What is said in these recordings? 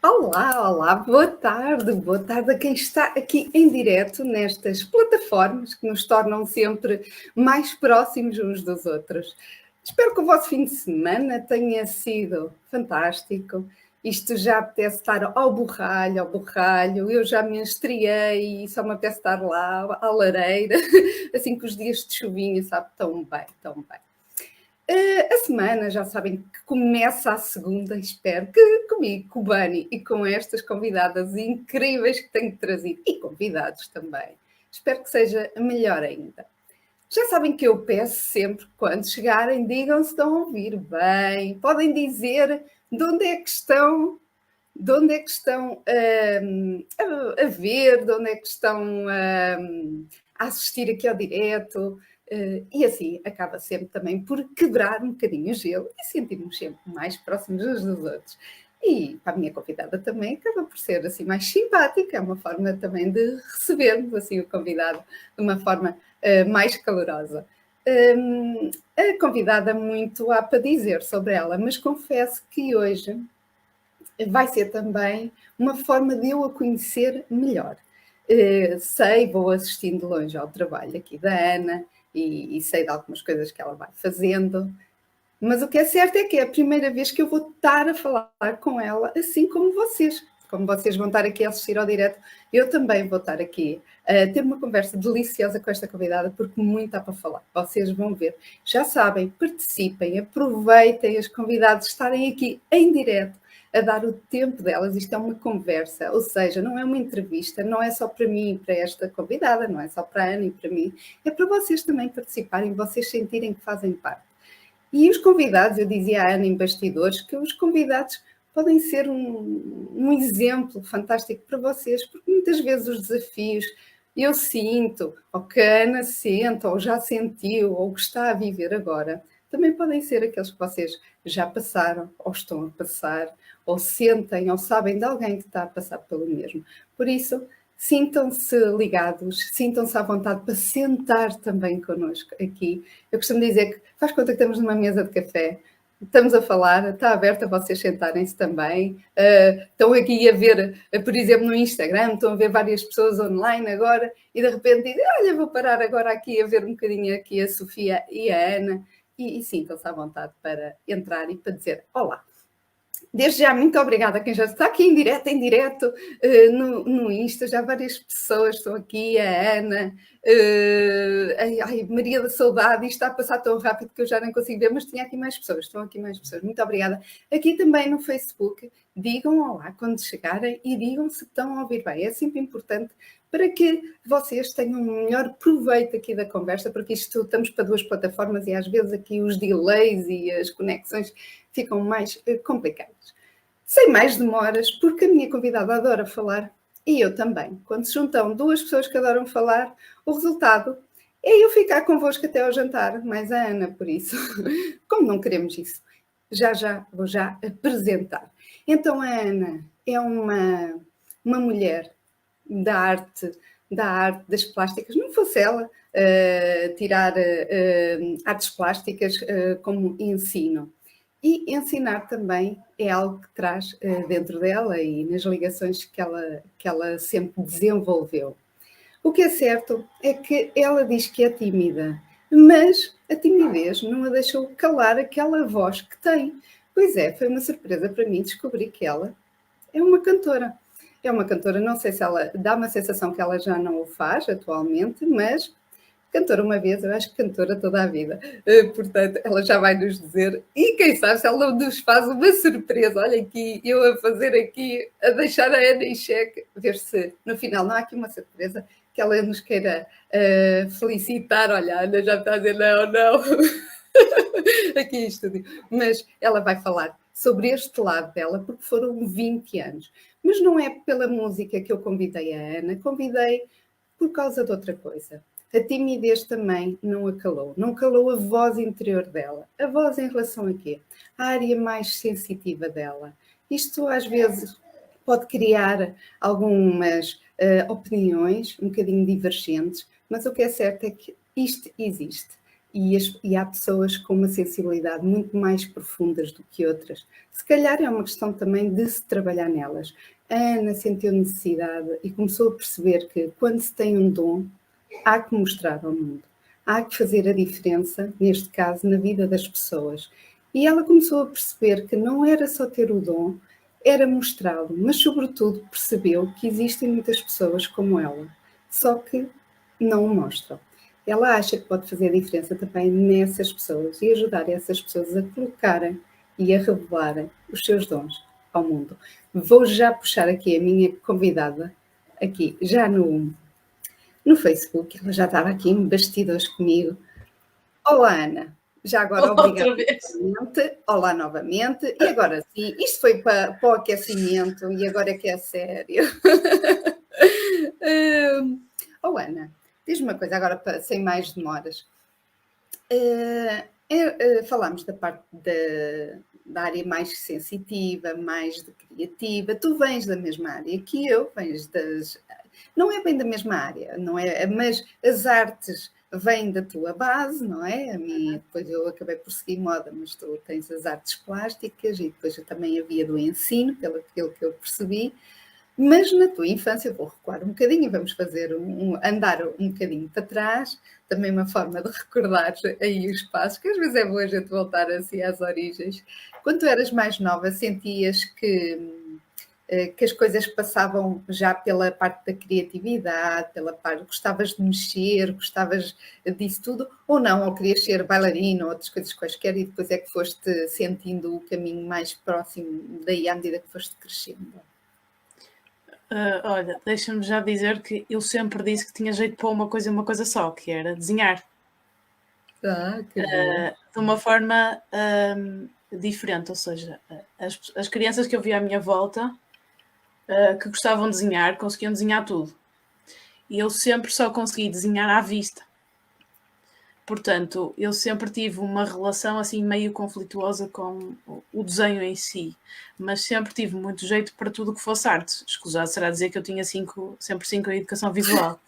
Olá, olá, boa tarde a quem está aqui em direto nestas plataformas que nos tornam sempre mais próximos uns dos outros. Espero que o vosso fim de semana tenha sido fantástico. Isto já apetece estar ao borralho, eu já me estreiei e só me apetece estar lá à lareira, assim que os dias de chuvinha, sabe, tão bem, tão bem. A semana, já sabem que começa a segunda, espero que comigo, com o Bani e com estas convidadas incríveis que tenho trazido, e convidados também. Espero que seja melhor ainda. Já sabem que eu peço sempre, quando chegarem, digam se estão a ouvir bem, podem dizer de onde é que estão, a ver, de onde é que estão a assistir aqui ao direto. E assim acaba sempre também por quebrar um bocadinho o gelo e sentirmos sempre mais próximos uns dos outros. E para a minha convidada também acaba por ser assim mais simpática, é uma forma também de recebermos assim o convidado de uma forma mais calorosa. A convidada muito há para dizer sobre ela, mas confesso que hoje vai ser também uma forma de eu a conhecer melhor. Vou assistindo de longe ao trabalho aqui da Ana e sei de algumas coisas que ela vai fazendo, mas o que é certo é que é a primeira vez que eu vou estar a falar com ela, assim como vocês. Como vocês vão estar aqui a assistir ao direto, eu também vou estar aqui a ter uma conversa deliciosa com esta convidada, porque muito há para falar. Vocês vão ver. Já sabem, participem, aproveitem as convidadas estarem aqui em direto, a dar o tempo delas. Isto é uma conversa, ou seja, não é uma entrevista, não é só para mim e para esta convidada, não é só para a Ana e para mim, é para vocês também participarem, vocês sentirem que fazem parte. E os convidados, eu dizia à Ana em bastidores, que os convidados podem ser um exemplo fantástico para vocês, porque muitas vezes os desafios eu sinto, ou que a Ana sente, ou já sentiu, ou que está a viver agora, também podem ser aqueles que vocês já passaram, ou estão a passar, ou sentem, ou sabem de alguém que está a passar pelo mesmo. Por isso, sintam-se ligados, sintam-se à vontade para sentar também connosco aqui. Eu costumo dizer que faz conta que estamos numa mesa de café, estamos a falar, está aberto a vocês sentarem-se também. Estão aqui a ver, por exemplo, no Instagram, estão a ver várias pessoas online agora e de repente dizem, olha, vou parar agora aqui a ver um bocadinho aqui a Sofia e a Ana e sintam-se à vontade para entrar e para dizer olá. Desde já, muito obrigada a quem já está aqui em direto no Insta, já várias pessoas estão aqui, a Ana, Maria da Saudade, isto está a passar tão rápido que eu já não consigo ver, mas tinha aqui mais pessoas, estão aqui mais pessoas, muito obrigada. Aqui também no Facebook, digam olá quando chegarem e digam se estão a ouvir bem, é sempre importante para que vocês tenham um melhor proveito aqui da conversa, porque isto estamos para duas plataformas e às vezes aqui os delays e as conexões ficam mais complicadas. Sem mais demoras, porque a minha convidada adora falar e eu também. Quando se juntam duas pessoas que adoram falar, o resultado é eu ficar convosco até ao jantar, mais a Ana, por isso. Como não queremos isso? Já vou já apresentar. Então a Ana é uma mulher da arte das plásticas. Não fosse ela tirar artes plásticas como ensino. E ensinar também é algo que traz dentro dela e nas ligações que ela sempre desenvolveu. O que é certo é que ela diz que é tímida, mas a timidez não a deixou calar aquela voz que tem. Pois é, foi uma surpresa para mim descobrir que ela é uma cantora. É uma cantora, não sei se ela dá uma sensação que ela já não o faz atualmente, mas cantora uma vez, eu acho que cantora toda a vida. Portanto, ela já vai nos dizer, e quem sabe se ela nos faz uma surpresa. Olha aqui, eu a fazer aqui, a deixar a Ana em xeque, ver se no final não há aqui uma surpresa que ela nos queira felicitar. Olha, a Ana já está a dizer não, não. Aqui em estúdio. Mas ela vai falar sobre este lado dela, porque foram 20 anos. Mas não é pela música que eu convidei a Ana, convidei por causa de outra coisa. A timidez também não a calou. Não calou a voz interior dela. A voz em relação a quê? A área mais sensitiva dela. Isto às vezes pode criar algumas opiniões um bocadinho divergentes, mas o que é certo é que isto existe. e há pessoas com uma sensibilidade muito mais profundas do que outras. Se calhar é uma questão também de se trabalhar nelas. A Ana sentiu necessidade e começou a perceber que quando se tem um dom, há que mostrar ao mundo. Há que fazer a diferença, neste caso, na vida das pessoas. E ela começou a perceber que não era só ter o dom, era mostrá-lo, mas sobretudo percebeu que existem muitas pessoas como ela, só que não o mostram. Ela acha que pode fazer a diferença também nessas pessoas e ajudar essas pessoas a colocarem e a revelarem os seus dons ao mundo. Vou já puxar aqui a minha convidada, aqui, já no Facebook, ela já estava aqui em bastidores comigo. Olá, Ana. Já agora, obrigada novamente. Olá novamente. E agora sim, isto foi para o aquecimento e agora é que é sério. Ana, diz-me uma coisa agora, sem mais demoras. Falámos da parte da área mais sensitiva, mais criativa. Tu vens da mesma área que eu, não é bem da mesma área, não é? Mas as artes vêm da tua base, não é? A minha, depois eu acabei por seguir moda, mas tu tens as artes plásticas e depois eu também havia do ensino, pelo que eu percebi. Mas na tua infância, vou recuar um bocadinho e vamos fazer andar um bocadinho para trás, também uma forma de recordar aí os passos, que às vezes é bom a gente voltar assim às origens. Quando tu eras mais nova, sentias que as coisas passavam já pela parte da criatividade, pela parte, gostavas de mexer, gostavas disso tudo, ou não, ou querias ser bailarina ou outras coisas quaisquer e depois é que foste sentindo o caminho mais próximo daí à medida que foste crescendo? Olha, deixa-me já dizer que eu sempre disse que tinha jeito para uma coisa só, que era desenhar. Que bom. De uma forma diferente, ou seja, as crianças que eu via à minha volta que gostavam de desenhar, conseguiam desenhar tudo. E eu sempre só consegui desenhar à vista. Portanto, eu sempre tive uma relação assim meio conflituosa com o desenho em si, mas sempre tive muito jeito para tudo que fosse arte. Escusado será dizer que eu tinha sempre 5 em educação visual.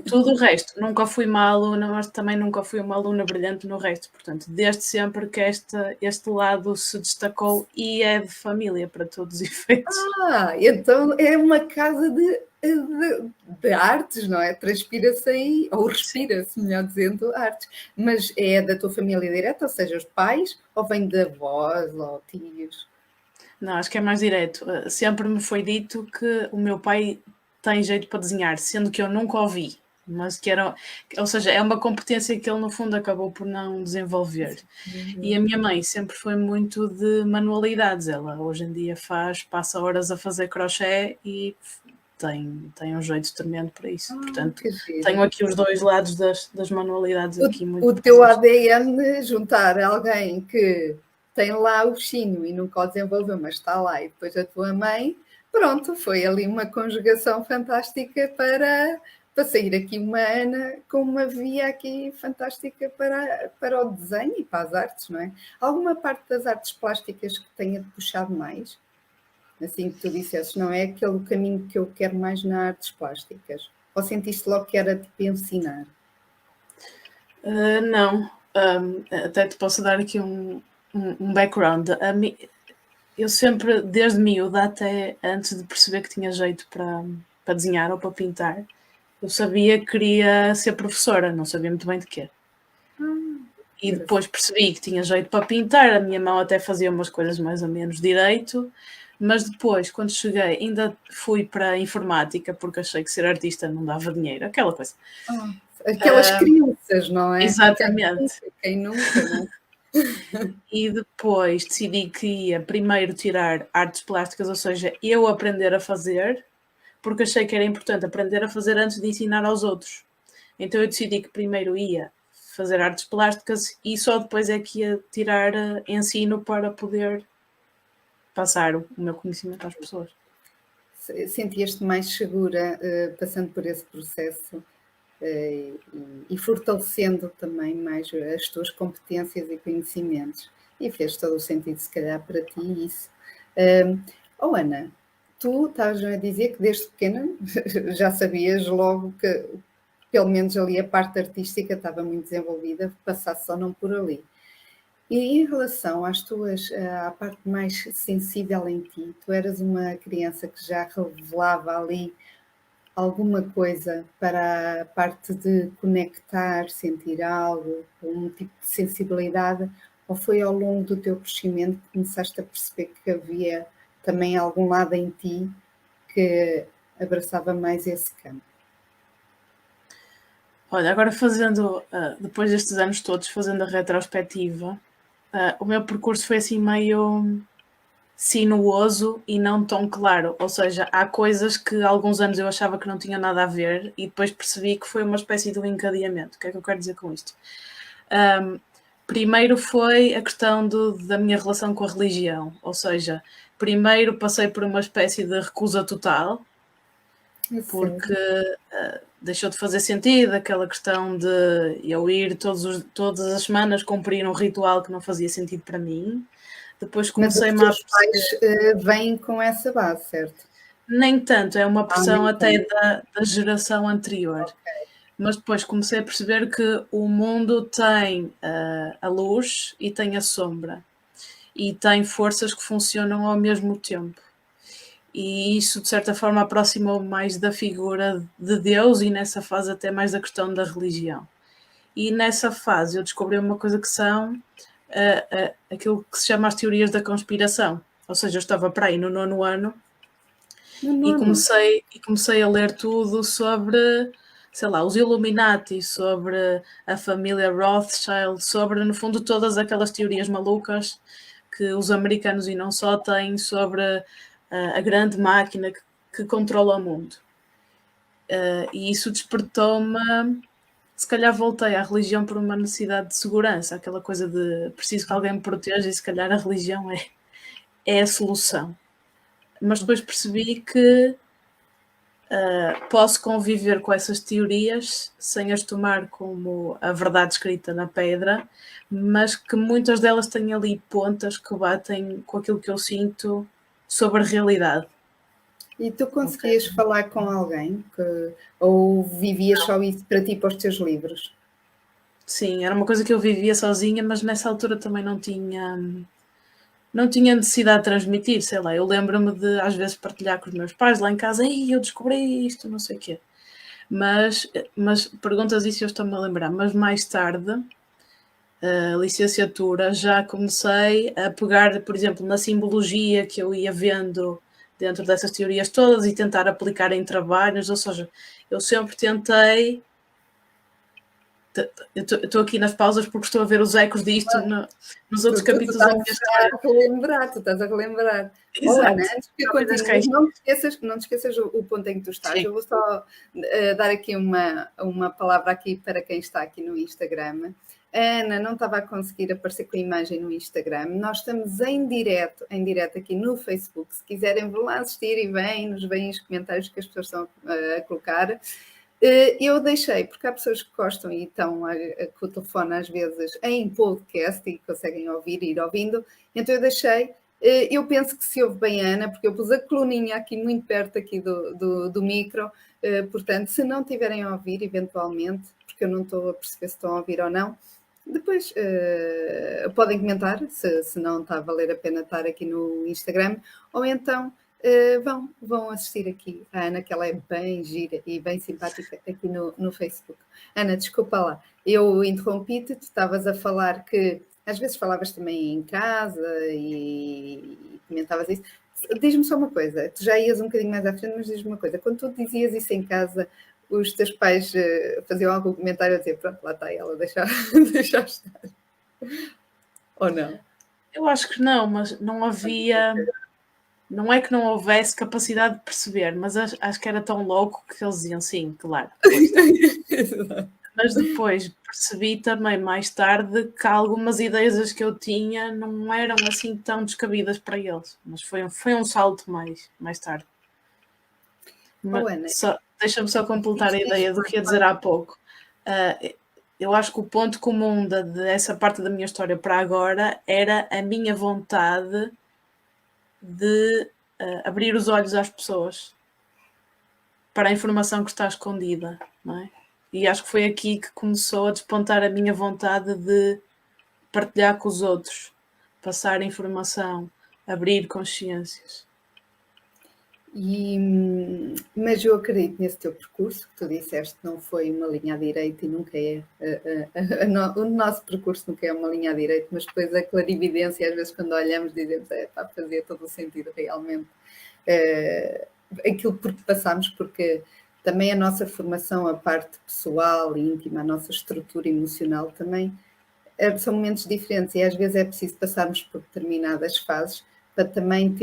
Tudo o resto, nunca fui uma aluna, mas também nunca fui uma aluna brilhante no resto. Portanto, desde sempre que este lado se destacou e é de família para todos os efeitos. Então é uma casa de artes, não é? Transpira-se aí, ou respira-se, melhor dizendo, artes. Mas é da tua família direta, ou seja, os pais, ou vem de avós ou tios? Não, acho que é mais direto. Sempre me foi dito que o meu pai tem jeito para desenhar, sendo que eu nunca o vi. Mas ou seja, é uma competência que ele no fundo acabou por não desenvolver. E a minha mãe sempre foi muito de manualidades. Ela hoje em dia passa horas a fazer crochê e tem um jeito tremendo para isso. Portanto, tenho aqui os dois lados das manualidades aqui muito. O teu ADN juntar alguém que tem lá o bichinho e nunca o desenvolveu, mas está lá, e depois a tua mãe, pronto, foi ali uma conjugação fantástica para sair aqui uma Ana com uma via aqui fantástica para o desenho e para as artes, não é? Alguma parte das artes plásticas que tenha puxado mais? Assim que tu dissesses, não é aquele caminho que eu quero mais nas artes plásticas? Ou sentiste logo que era tipo ensinar? Não, até te posso dar aqui um background. Eu sempre, desde miúda até antes de perceber que tinha jeito para desenhar ou para pintar, eu sabia que queria ser professora, não sabia muito bem de quê. E depois percebi que tinha jeito para pintar, a minha mão até fazia umas coisas mais ou menos direito, mas depois, quando cheguei, ainda fui para a informática, porque achei que ser artista não dava dinheiro, aquela coisa. Aquelas crianças, não é? Exatamente. Quem nunca, não é? E depois decidi que ia primeiro tirar artes plásticas, ou seja, eu aprender a fazer, porque achei que era importante aprender a fazer antes de ensinar aos outros. Então eu decidi que primeiro ia fazer artes plásticas e só depois é que ia tirar ensino para poder passar o meu conhecimento às pessoas. Sentias-te mais segura passando por esse processo e fortalecendo também mais as tuas competências e conhecimentos. E fez todo o sentido, se calhar, para ti isso. Ana, tu estavas a dizer que desde pequena já sabias logo que pelo menos ali a parte artística estava muito desenvolvida, passasse só não por ali. E em relação à parte mais sensível em ti, tu eras uma criança que já revelava ali alguma coisa para a parte de conectar, sentir algo, um tipo de sensibilidade, ou foi ao longo do teu crescimento que começaste a perceber que havia também algum lado em ti que abraçava mais esse campo? Olha, agora fazendo, depois destes anos todos, fazendo a retrospectiva, o meu percurso foi assim meio sinuoso e não tão claro. Ou seja, há coisas que há alguns anos eu achava que não tinham nada a ver e depois percebi que foi uma espécie de um encadeamento. O que é que eu quero dizer com isto? Primeiro foi a questão da minha relação com a religião. Ou seja, primeiro passei por uma espécie de recusa total, porque deixou de fazer sentido aquela questão de eu ir todas as semanas cumprir um ritual que não fazia sentido para mim. Depois comecei-me Mas os teus pais vêm com essa base, certo? Nem tanto, é uma pressão até tanto. da geração anterior. Okay. Mas depois comecei a perceber que o mundo tem a luz e tem a sombra. E tem forças que funcionam ao mesmo tempo. E isso, de certa forma, aproximou mais da figura de Deus e nessa fase até mais da questão da religião. E nessa fase eu descobri uma coisa que são aquilo que se chama as teorias da conspiração. Ou seja, eu estava para aí no 9º ano e comecei a ler tudo sobre, sei lá, os Illuminati, sobre a família Rothschild, sobre, no fundo, todas aquelas teorias malucas que os americanos e não só têm sobre a grande máquina que controla o mundo. E isso despertou-me, se calhar voltei à religião por uma necessidade de segurança, aquela coisa de preciso que alguém me proteja e se calhar a religião é a solução. Mas depois percebi que posso conviver com essas teorias sem as tomar como a verdade escrita na pedra, mas que muitas delas têm ali pontas que batem com aquilo que eu sinto sobre a realidade. E tu conseguias falar com alguém ou vivias só isso para ti, para os teus livros? Sim, era uma coisa que eu vivia sozinha, mas nessa altura também não tinha necessidade de transmitir, sei lá, eu lembro-me de às vezes partilhar com os meus pais lá em casa, ei, eu descobri isto, não sei o quê. Mas perguntas isso eu estou-me a lembrar, mas mais tarde, a licenciatura, já comecei a pegar, por exemplo, na simbologia que eu ia vendo dentro dessas teorias todas e tentar aplicar em trabalhos, ou seja, eu sempre tentei. Eu estou aqui nas pausas porque estou a ver os ecos disto nos outros capítulos da minha história. Tu estás a relembrar. Exato. Ana, antes que continues, não te esqueças o ponto em que tu estás. Sim. Eu vou só dar aqui uma palavra aqui para quem está aqui no Instagram. Ana não estava a conseguir aparecer com a imagem no Instagram. Nós estamos em direto aqui no Facebook. Se quiserem, vão lá assistir e nos veem os comentários que as pessoas estão a colocar. Eu deixei, porque há pessoas que gostam e estão com o telefone às vezes em podcast e conseguem ouvir e ir ouvindo, então eu deixei. Eu penso que se ouve bem a Ana, porque eu pus a coluninha aqui muito perto aqui do micro, portanto, se não tiverem a ouvir, eventualmente, porque eu não estou a perceber se estão a ouvir ou não, depois podem comentar, se não está a valer a pena estar aqui no Instagram, ou então vão assistir aqui a Ana, que ela é bem gira e bem simpática aqui no Facebook. Ana, desculpa lá, eu interrompi-te, tu estavas a falar que às vezes falavas também em casa e comentavas isso. Diz-me só uma coisa, tu já ias um bocadinho mais à frente, mas diz-me uma coisa, quando tu dizias isso em casa, os teus pais faziam algum comentário a dizer, pronto, lá está ela, deixa estar. Ou não? Eu acho que não, mas não havia... Não é que não houvesse capacidade de perceber, mas acho que era tão louco que eles diziam sim, claro. Mas depois percebi também mais tarde que algumas ideias que eu tinha não eram assim tão descabidas para eles. Mas foi um salto mais tarde. Deixa-me só completar a ideia do que ia dizer há pouco. Eu acho que o ponto comum dessa parte da minha história para agora era a minha vontade de abrir os olhos às pessoas para a informação que está escondida, não é? E acho que foi aqui que começou a despontar a minha vontade de partilhar com os outros, passar informação, abrir consciências. Mas eu acredito nesse teu percurso, que tu disseste que não foi uma linha à direita e nunca é. O nosso percurso nunca é uma linha à direita, mas depois a clarividência, às vezes, quando olhamos, dizemos está a fazer todo o sentido realmente. Aquilo por que passamos, porque também a nossa formação, a parte pessoal e íntima, a nossa estrutura emocional também são momentos diferentes e às vezes é preciso passarmos por determinadas fases para também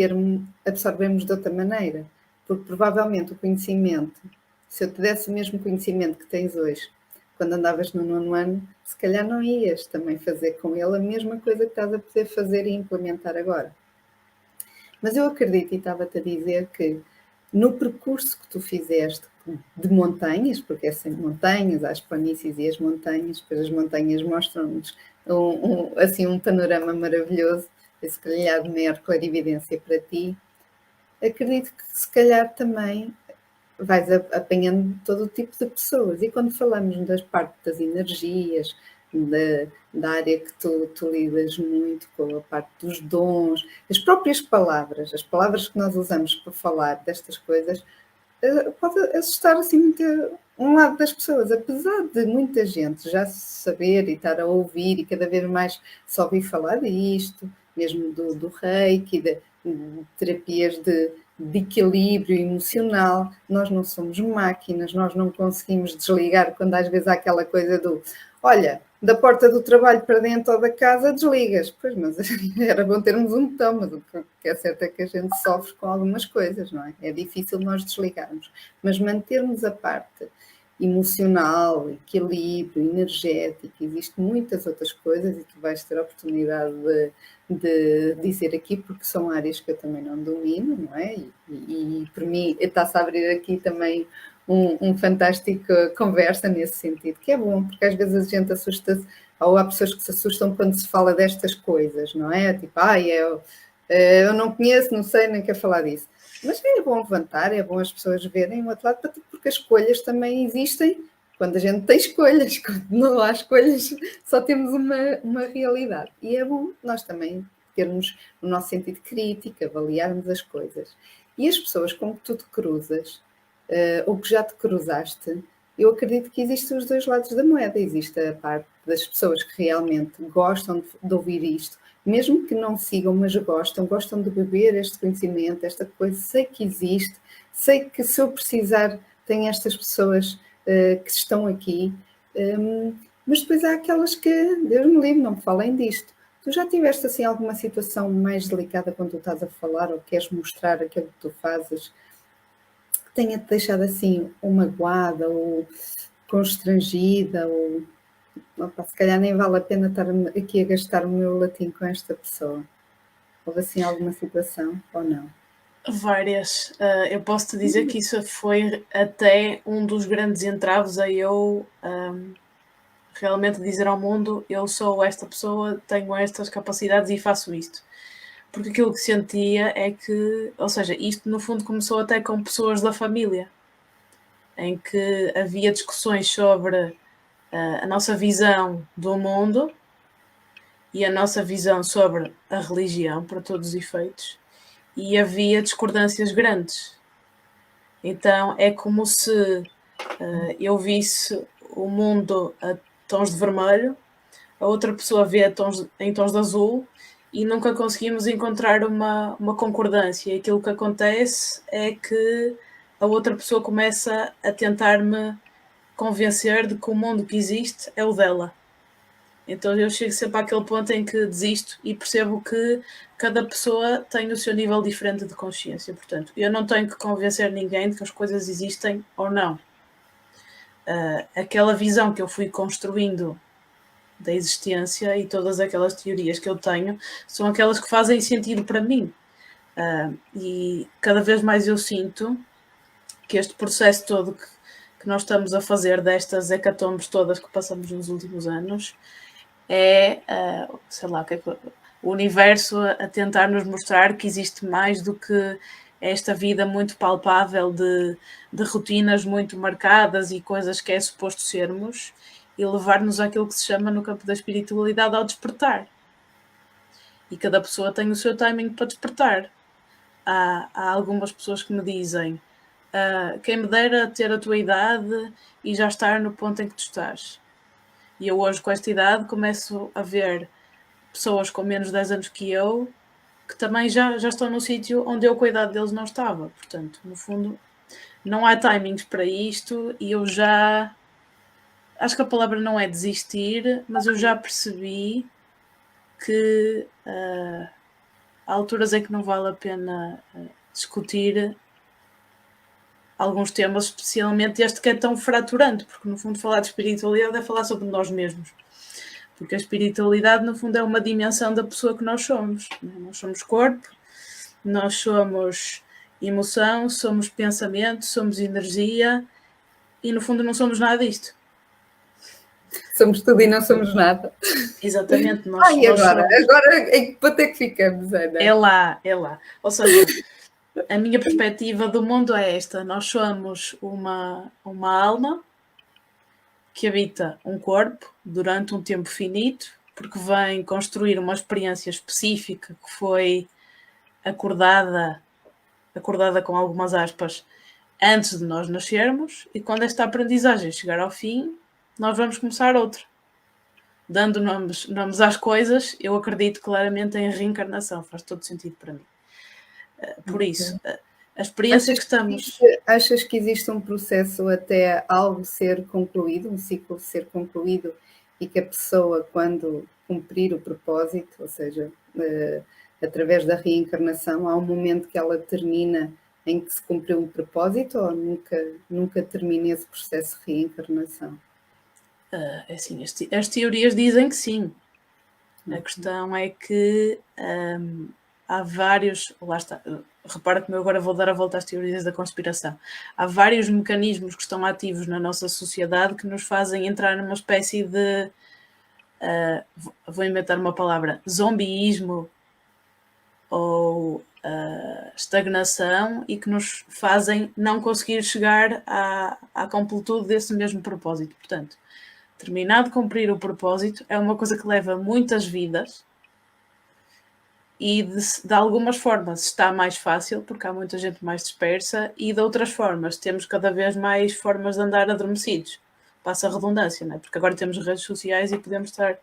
absorvermos de outra maneira, porque provavelmente o conhecimento, se eu te desse o mesmo conhecimento que tens hoje, quando andavas no 9º ano, se calhar não ias também fazer com ele a mesma coisa que estás a poder fazer e implementar agora. Mas eu acredito, e estava-te a dizer, que no percurso que tu fizeste de montanhas, porque é sempre montanhas, há as planícies e as montanhas, depois as montanhas mostram-nos um panorama maravilhoso, e se calhar de maior clarividência para ti, acredito que se calhar também vais apanhando todo o tipo de pessoas. E quando falamos das partes das energias, da área que tu lidas muito com a parte dos dons, as próprias palavras, as palavras que nós usamos para falar destas coisas, pode assustar assim muito um lado das pessoas, apesar de muita gente já saber e estar a ouvir e cada vez mais só ouvir falar disto, mesmo do reiki, de terapias de equilíbrio emocional. Nós não somos máquinas, nós não conseguimos desligar quando às vezes há aquela coisa do olha, da porta do trabalho para dentro ou da casa desligas. Pois, mas era bom termos um botão, mas o que é certo é que a gente sofre com algumas coisas, não é? É difícil nós desligarmos, mas mantermos a parte emocional, equilíbrio, energético, existem muitas outras coisas e tu vais ter a oportunidade de dizer aqui, porque são áreas que eu também não domino, não é? E por mim está-se a abrir aqui também um fantástico conversa nesse sentido, que é bom, porque às vezes a gente assusta-se, ou há pessoas que se assustam quando se fala destas coisas, não é? Tipo, eu não conheço, não sei, nem quero falar disso. Mas é bom levantar, é bom as pessoas verem o outro lado, porque as escolhas também existem quando a gente tem escolhas. Quando não há escolhas, só temos uma realidade. E é bom nós também termos o nosso sentido crítico, avaliarmos as coisas. E as pessoas com que tu te cruzas, ou que já te cruzaste, eu acredito que existem os dois lados da moeda. Existe a parte das pessoas que realmente gostam de ouvir isto, mesmo que não sigam, mas gostam de beber este conhecimento, esta coisa, sei que existe, sei que se eu precisar tem estas pessoas que estão aqui, mas depois há aquelas que, Deus me livre, não me falem disto. Tu já tiveste assim alguma situação mais delicada quando tu estás a falar ou queres mostrar aquilo que tu fazes, que tenha-te deixado assim ou magoada ou constrangida ou opa, se calhar nem vale a pena estar aqui a gastar o meu latim com esta pessoa. Houve assim alguma situação ou não? Várias. Eu posso te dizer que isso foi até um dos grandes entraves a eu realmente dizer ao mundo: eu sou esta pessoa, tenho estas capacidades e faço isto. Porque aquilo que sentia é que, ou seja, isto no fundo começou até com pessoas da família, em que havia discussões sobre a nossa visão do mundo e a nossa visão sobre a religião, para todos os efeitos, e havia discordâncias grandes. Então é como se eu visse o mundo a tons de vermelho, a outra pessoa vê em tons de azul e nunca conseguimos encontrar uma concordância. E aquilo que acontece é que a outra pessoa começa a tentar-me convencer de que o mundo que existe é o dela. Então eu chego sempre àquele ponto em que desisto e percebo que cada pessoa tem o seu nível diferente de consciência. Portanto, eu não tenho que convencer ninguém de que as coisas existem ou não. Aquela visão que eu fui construindo da existência e todas aquelas teorias que eu tenho são aquelas que fazem sentido para mim. E cada vez mais eu sinto que este processo todo que nós estamos a fazer destas hecatombes todas que passamos nos últimos anos é, sei lá, o universo a tentar nos mostrar que existe mais do que esta vida muito palpável de rotinas muito marcadas e coisas que é suposto sermos, e levar-nos àquilo que se chama no campo da espiritualidade ao despertar. E cada pessoa tem o seu timing para despertar. Há algumas pessoas que me dizem quem me dera ter a tua idade e já estar no ponto em que tu estás. E eu hoje, com esta idade, começo a ver pessoas com menos de 10 anos que eu que também já estão no sítio onde eu, com a idade deles, não estava. Portanto, no fundo, não há timings para isto e eu já... Acho que a palavra não é desistir, mas eu já percebi que há alturas em que não vale a pena discutir alguns temas, especialmente este que é tão fraturante, porque no fundo falar de espiritualidade é falar sobre nós mesmos. Porque a espiritualidade, no fundo, é uma dimensão da pessoa que nós somos. Nós somos corpo, nós somos emoção, somos pensamento, somos energia e, no fundo, não somos nada disto. Somos tudo e não somos nada. Exatamente. Nós agora? somos... Agora em que ponto é que ficamos, Ana? É lá. Ou seja, a minha perspectiva do mundo é esta. Nós somos uma alma que habita um corpo durante um tempo finito, porque vem construir uma experiência específica que foi acordada com algumas aspas, antes de nós nascermos, e quando esta aprendizagem chegar ao fim, nós vamos começar outra. Dando nomes às coisas, eu acredito claramente em reencarnação, faz todo sentido para mim. Por isso, a experiência que estamos... Achas que existe um processo até algo ser concluído, um ciclo ser concluído, e que a pessoa, quando cumprir o propósito, ou seja, através da reencarnação, há um momento que ela termina em que se cumpriu um propósito, ou nunca termina esse processo de reencarnação? Assim, as teorias dizem que sim. A questão é que há vários... Lá está. Repara que eu agora vou dar a volta às teorias da conspiração. Há vários mecanismos que estão ativos na nossa sociedade que nos fazem entrar numa espécie de... vou inventar uma palavra. Zombiísmo ou estagnação, e que nos fazem não conseguir chegar à completude desse mesmo propósito. Portanto, terminado de cumprir o propósito, é uma coisa que leva muitas vidas e de algumas formas está mais fácil, porque há muita gente mais dispersa, e de outras formas temos cada vez mais formas de andar adormecidos. Passa a redundância, não é? Porque agora temos redes sociais e podemos estar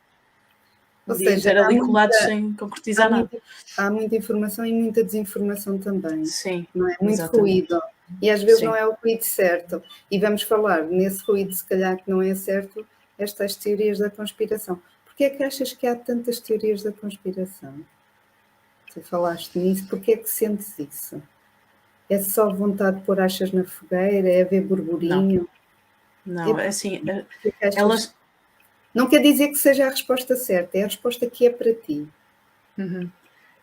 o dia inteiro ali colados sem concretizar nada. Há muita informação e muita desinformação também. Sim, não é? Muito exatamente. ruído. E às vezes Sim. não é o ruído certo. E vamos falar nesse ruído, se calhar, que não é certo, estas teorias da conspiração. Porquê é que achas que há tantas teorias da conspiração? Tu falaste nisso, porquê é que sentes isso? É só vontade de pôr achas na fogueira? É haver burburinho? Não, é assim, elas... Não quer dizer que seja a resposta certa, é a resposta que é para ti.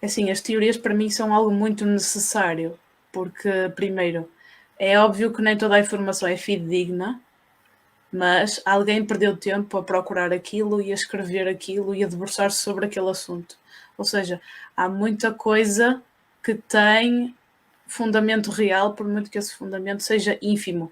Assim, as teorias para mim são algo muito necessário, porque, primeiro, é óbvio que nem toda a informação é fidedigna, mas alguém perdeu tempo a procurar aquilo e a escrever aquilo e a debruçar-se sobre aquele assunto. Ou seja, há muita coisa que tem fundamento real, por muito que esse fundamento seja ínfimo.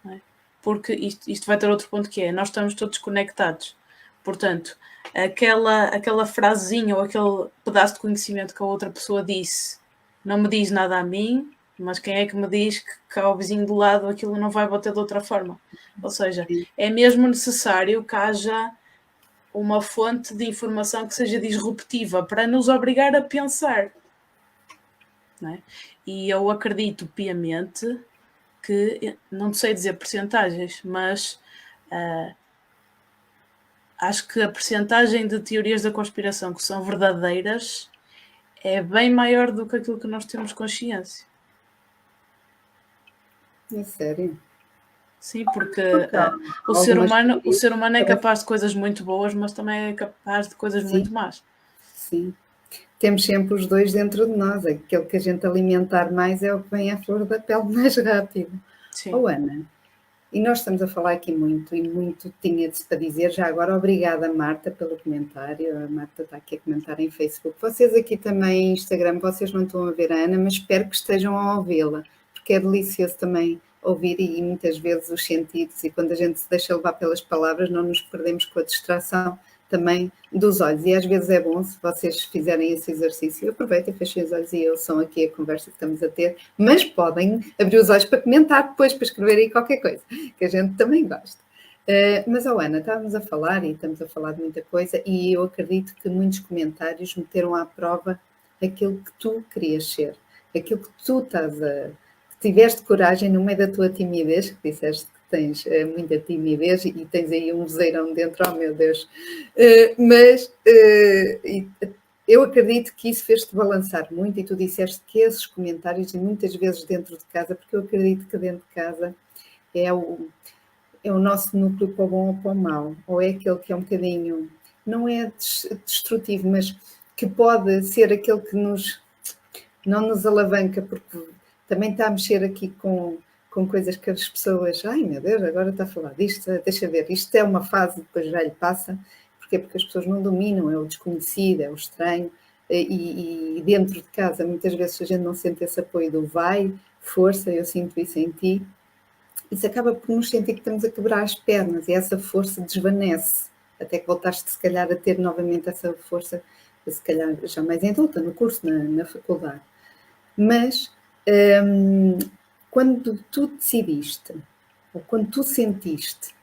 Não é? Porque isto vai ter outro ponto, que é, nós estamos todos conectados. Portanto, aquela frasezinha ou aquele pedaço de conhecimento que a outra pessoa disse não me diz nada a mim, mas quem é que me diz que ao vizinho do lado aquilo não vai bater de outra forma? Ou seja, é mesmo necessário que haja uma fonte de informação que seja disruptiva para nos obrigar a pensar. Não é? E eu acredito piamente que, não sei dizer percentagens, mas acho que a percentagem de teorias da conspiração que são verdadeiras é bem maior do que aquilo que nós temos consciência. É sério? Sim, porque o ser humano é capaz de coisas muito boas, mas também é capaz de coisas muito más. Sim. Temos sempre os dois dentro de nós. Aquele que a gente alimentar mais é o que vem à flor da pele mais rápido. Sim. Oh, Ana, E nós estamos a falar aqui muito, e muito tinha-se para dizer. Já agora, obrigada, Marta, pelo comentário. A Marta está aqui a comentar em Facebook. Vocês aqui também em Instagram, vocês não estão a ver a Ana, mas espero que estejam a ouvi-la, porque é delicioso também ouvir e muitas vezes os sentidos, e quando a gente se deixa levar pelas palavras, não nos perdemos com a distração também dos olhos. E às vezes é bom, se vocês fizerem esse exercício, aproveitem, fechem os olhos e ouçam aqui a conversa que estamos a ter, mas podem abrir os olhos para comentar depois, para escrever aí qualquer coisa, que a gente também gosta. Mas, Ana, estávamos a falar e estamos a falar de muita coisa, e eu acredito que muitos comentários meteram à prova aquilo que tu querias ser, aquilo que tu estás a... que tiveste coragem no meio da tua timidez, que disseste que tens muita timidez e tens aí um vozeirão dentro, oh meu Deus, mas eu acredito que isso fez-te balançar muito, e tu disseste que esses comentários, e muitas vezes dentro de casa, porque eu acredito que dentro de casa é o nosso núcleo para o bom ou para o mau, ou é aquele que é um bocadinho, não é destrutivo, mas que pode ser aquele que não nos alavanca, porque também está a mexer aqui com coisas que as pessoas, ai meu Deus, agora está a falar disto, deixa ver, isto é uma fase, depois já lhe passa. Porquê? Porque as pessoas não dominam, é o desconhecido, é o estranho, e dentro de casa muitas vezes a gente não sente esse apoio do vai, força, eu sinto isso em ti, isso acaba por nos sentir que estamos a quebrar as pernas, e essa força desvanece, até que voltaste se calhar a ter novamente essa força, se calhar já mais em adulta, no curso, na faculdade. Mas quando tu decidiste, ou quando tu sentiste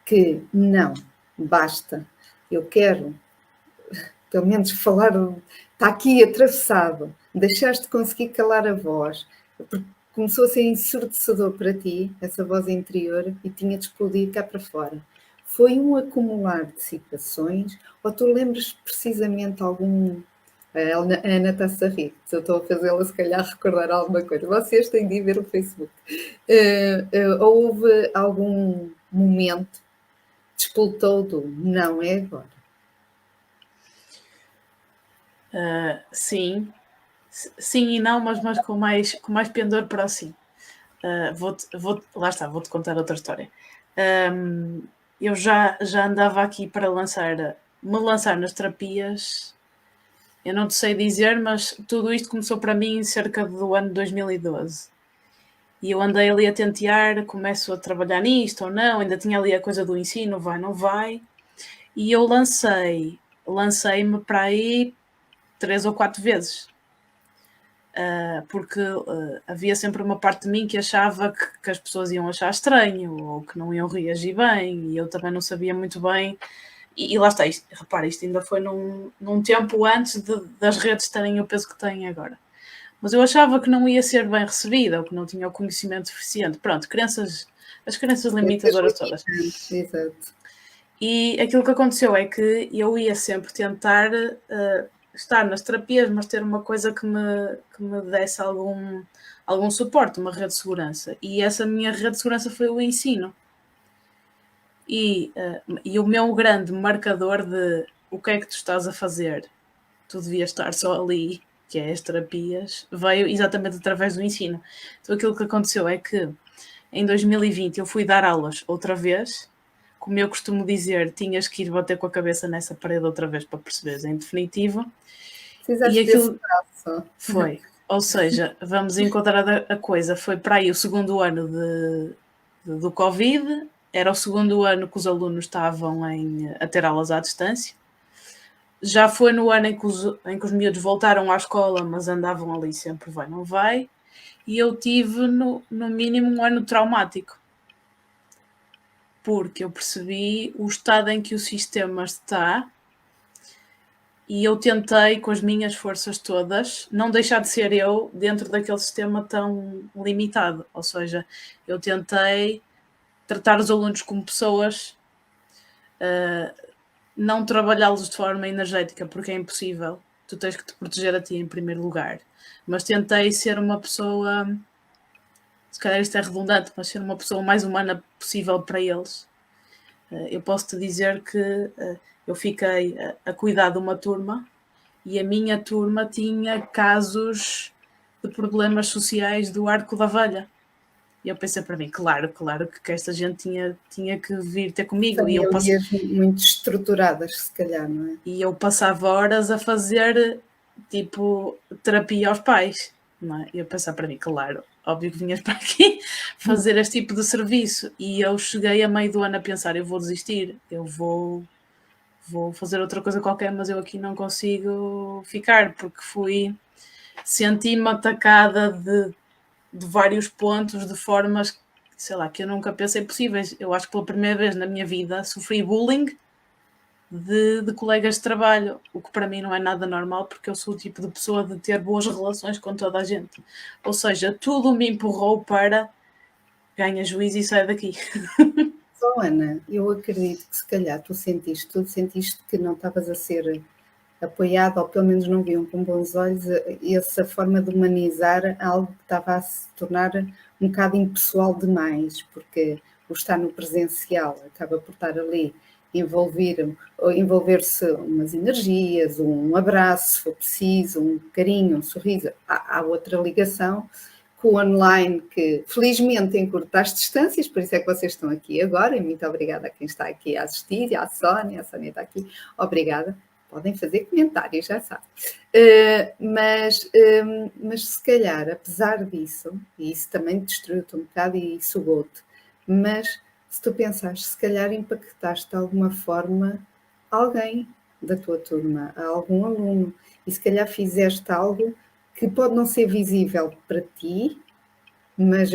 que não, basta, eu quero, pelo menos falar, está aqui atravessado, deixaste de conseguir calar a voz, porque começou a ser ensurdecedor para ti, essa voz interior, e tinha de explodir cá para fora. Foi um acumular de situações, ou tu lembras precisamente algum... A Ana está-se a rir, se eu estou a fazê-la se calhar recordar alguma coisa. Vocês têm de ir ver o Facebook. Houve algum momento que despoltou do não é agora? Sim e não, mas com mais pendor para o sim. Lá está, vou-te contar outra história. Eu já andava aqui para me lançar nas terapias. Eu não te sei dizer, mas tudo isto começou para mim cerca do ano 2012. E eu andei ali a tentear, começo a trabalhar nisto ou não, ainda tinha ali a coisa do ensino, vai, não vai. E eu lancei-me para aí 3 ou 4 vezes. Porque havia sempre uma parte de mim que achava que as pessoas iam achar estranho, ou que não iam reagir bem, e eu também não sabia muito bem. E lá está, repara, isto ainda foi num tempo antes das redes terem o peso que têm agora. Mas eu achava que não ia ser bem recebida, ou que não tinha o conhecimento suficiente. Pronto, as crenças limitadoras todas. Exato. E aquilo que aconteceu é que eu ia sempre tentar estar nas terapias, mas ter uma coisa que me desse algum suporte, uma rede de segurança. E essa minha rede de segurança foi o ensino. E o meu grande marcador de o que é que tu estás a fazer, tu devias estar só ali, que é as terapias, veio exatamente através do ensino. Então aquilo que aconteceu é que em 2020 eu fui dar aulas outra vez, como eu costumo dizer, tinhas que ir bater com a cabeça nessa parede outra vez para perceberes em definitivo. Precisaste desse braço. Foi. Ou seja, vamos encontrar a coisa, foi para aí o segundo ano do Covid, era o segundo ano que os alunos estavam a ter aulas à distância. Já foi no ano em que os miúdos voltaram à escola, mas andavam ali sempre vai, não vai. E eu tive, no mínimo, um ano traumático. Porque eu percebi o estado em que o sistema está e eu tentei, com as minhas forças todas, não deixar de ser eu dentro daquele sistema tão limitado. Ou seja, eu tentei tratar os alunos como pessoas, não trabalhá-los de forma energética, porque é impossível. Tu tens que te proteger a ti em primeiro lugar. Mas tentei ser uma pessoa, se calhar isto é redundante, mas ser uma pessoa mais humana possível para eles. Eu posso te dizer que eu fiquei a cuidar de uma turma e a minha turma tinha casos de problemas sociais do arco da velha. E eu pensei para mim, claro que esta gente tinha que vir ter comigo. Famílias muito estruturadas, se calhar, não é? E eu passava horas a fazer, tipo, terapia aos pais, não é? E eu pensava para mim, claro, óbvio que vinhas para aqui fazer este tipo de serviço. E eu cheguei a meio do ano a pensar, eu vou desistir, eu vou fazer outra coisa qualquer, mas eu aqui não consigo ficar, porque senti-me atacada de vários pontos, de formas, sei lá, que eu nunca pensei possíveis. Eu acho que pela primeira vez na minha vida sofri bullying de colegas de trabalho, o que para mim não é nada normal, porque eu sou o tipo de pessoa de ter boas relações com toda a gente. Ou seja, tudo me empurrou para ganha juízo e sai daqui. Só, Ana, eu acredito que se calhar tu sentiste que não estavas a ser apoiado, ou pelo menos não viam com bons olhos essa forma de humanizar algo que estava a se tornar um bocado impessoal demais, porque o estar no presencial acaba por estar ali envolver-se umas energias, um abraço, se for preciso, um carinho, um sorriso. Há outra ligação com o online que felizmente encurta as distâncias, por isso é que vocês estão aqui agora, e muito obrigada a quem está aqui a assistir, e à Sónia, a Sónia está aqui, obrigada. Podem fazer comentários, já sabem. Mas se calhar, apesar disso, e isso também destruiu-te um bocado e sugou-te, mas se tu pensares, se calhar impactaste de alguma forma alguém da tua turma, algum aluno, e se calhar fizeste algo que pode não ser visível para ti, mas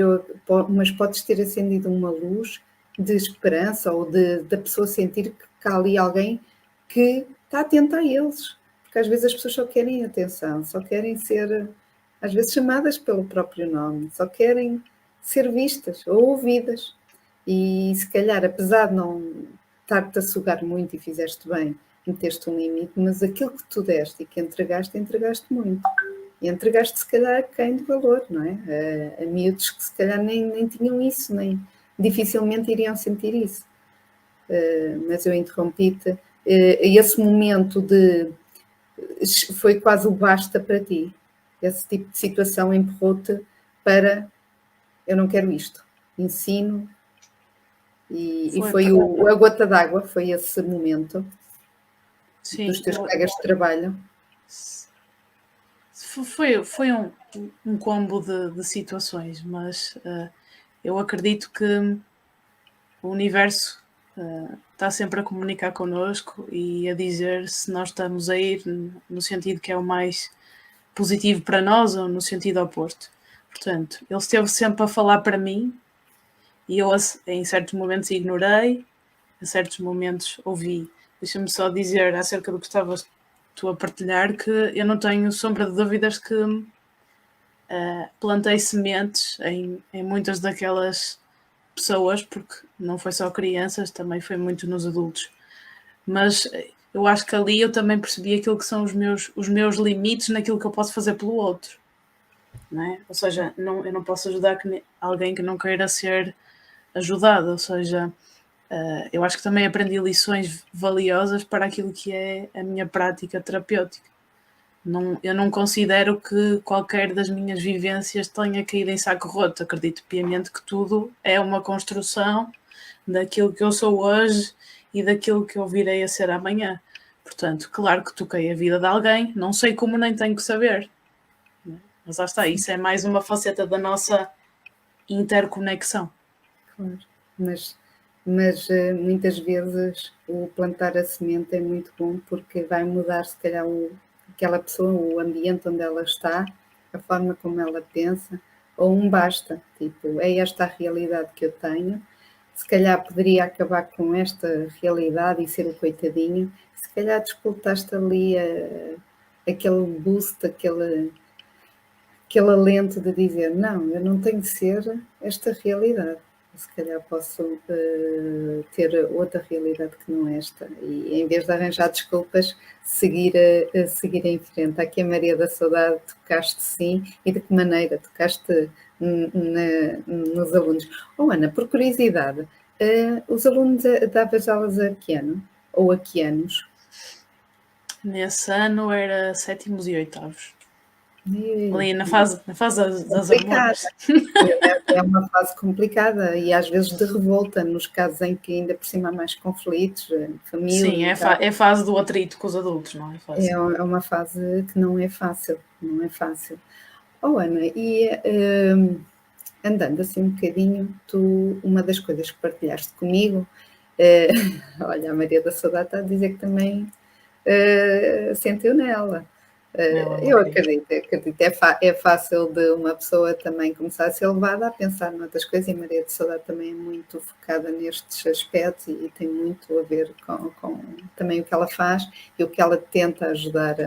podes ter acendido uma luz de esperança ou da pessoa sentir que há ali alguém que está atento a eles. Porque às vezes as pessoas só querem atenção, só querem ser, às vezes, chamadas pelo próprio nome, só querem ser vistas ou ouvidas. E se calhar, apesar de não estar-te a sugar muito e fizeste bem, meteste um limite, mas aquilo que tu deste e que entregaste muito. E entregaste, se calhar, a quem de valor, não é? A miúdos que, se calhar, nem tinham isso, nem dificilmente iriam sentir isso. Mas eu interrompi-te. Esse momento foi quase o basta para ti. Esse tipo de situação empurrou-te para eu não quero isto. Ensino. E foi a gota d'água, foi esse momento. Sim, dos teus colegas de trabalho. Foi um combo de situações, mas eu acredito que o universo está sempre a comunicar connosco e a dizer se nós estamos a ir no sentido que é o mais positivo para nós ou no sentido oposto. Portanto, ele esteve sempre a falar para mim e eu em certos momentos ignorei, em certos momentos ouvi. Deixa-me só dizer acerca do que estavas tu a partilhar, que eu não tenho sombra de dúvidas que plantei sementes em muitas daquelas pessoas, porque não foi só crianças, também foi muito nos adultos. Mas eu acho que ali eu também percebi aquilo que são os meus limites naquilo que eu posso fazer pelo outro. Não é? Ou seja, eu não posso ajudar alguém que não queira ser ajudado. Ou seja, eu acho que também aprendi lições valiosas para aquilo que é a minha prática terapêutica. Eu não considero que qualquer das minhas vivências tenha caído em saco roto. Acredito piamente que tudo é uma construção daquilo que eu sou hoje e daquilo que eu virei a ser amanhã. Portanto, claro que toquei a vida de alguém, não sei como, nem tenho que saber. Mas lá está, isso é mais uma faceta da nossa interconexão. Claro, mas muitas vezes o plantar a semente é muito bom porque vai mudar, se calhar, aquela pessoa, o ambiente onde ela está, a forma como ela pensa, ou um basta, tipo, é esta a realidade que eu tenho, se calhar poderia acabar com esta realidade e ser o coitadinho, se calhar desculpaste ali aquele boost, aquele alento de dizer, não, eu não tenho de ser esta realidade. Se calhar posso ter outra realidade que não esta. E em vez de arranjar desculpas, seguir em frente. Aqui a Maria da Saudade, tocaste sim. E de que maneira? Tocaste nos alunos. Ana, por curiosidade, os alunos davas aulas a que ano? Ou a que anos? Nesse ano era 7º e 8º. Ali na fase das complicada. hormonas. É uma fase complicada e às vezes de revolta, nos casos em que ainda por cima há mais conflitos, família. Sim, é a fase do atrito com os adultos, não é fácil? É uma fase que não é fácil, não é fácil. Oh, Ana, e andando assim um bocadinho, uma das coisas que partilhaste comigo, olha, a Maria da Saudade está a dizer que também sentiu nela. Eu acredito. É fácil de uma pessoa também começar a ser levada a pensar noutras coisas, e a Maria da Saudade também é muito focada nestes aspectos e tem muito a ver com também o que ela faz e o que ela tenta ajudar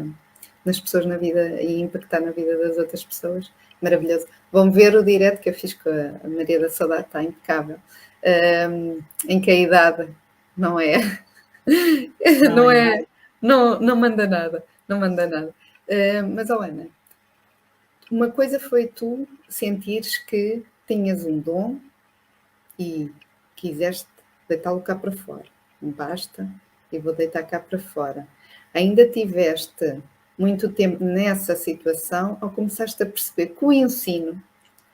nas pessoas na vida e impactar na vida das outras pessoas. Maravilhoso. Vão ver o direto que eu fiz com a Maria da Saudade, está impecável. Em que a idade não é. Não manda nada. Não manda nada. Mas, Ana, uma coisa foi tu sentires que tinhas um dom e quiseste deitá-lo cá para fora. Basta, e vou deitar cá para fora. Ainda tiveste muito tempo nessa situação ou começaste a perceber que o ensino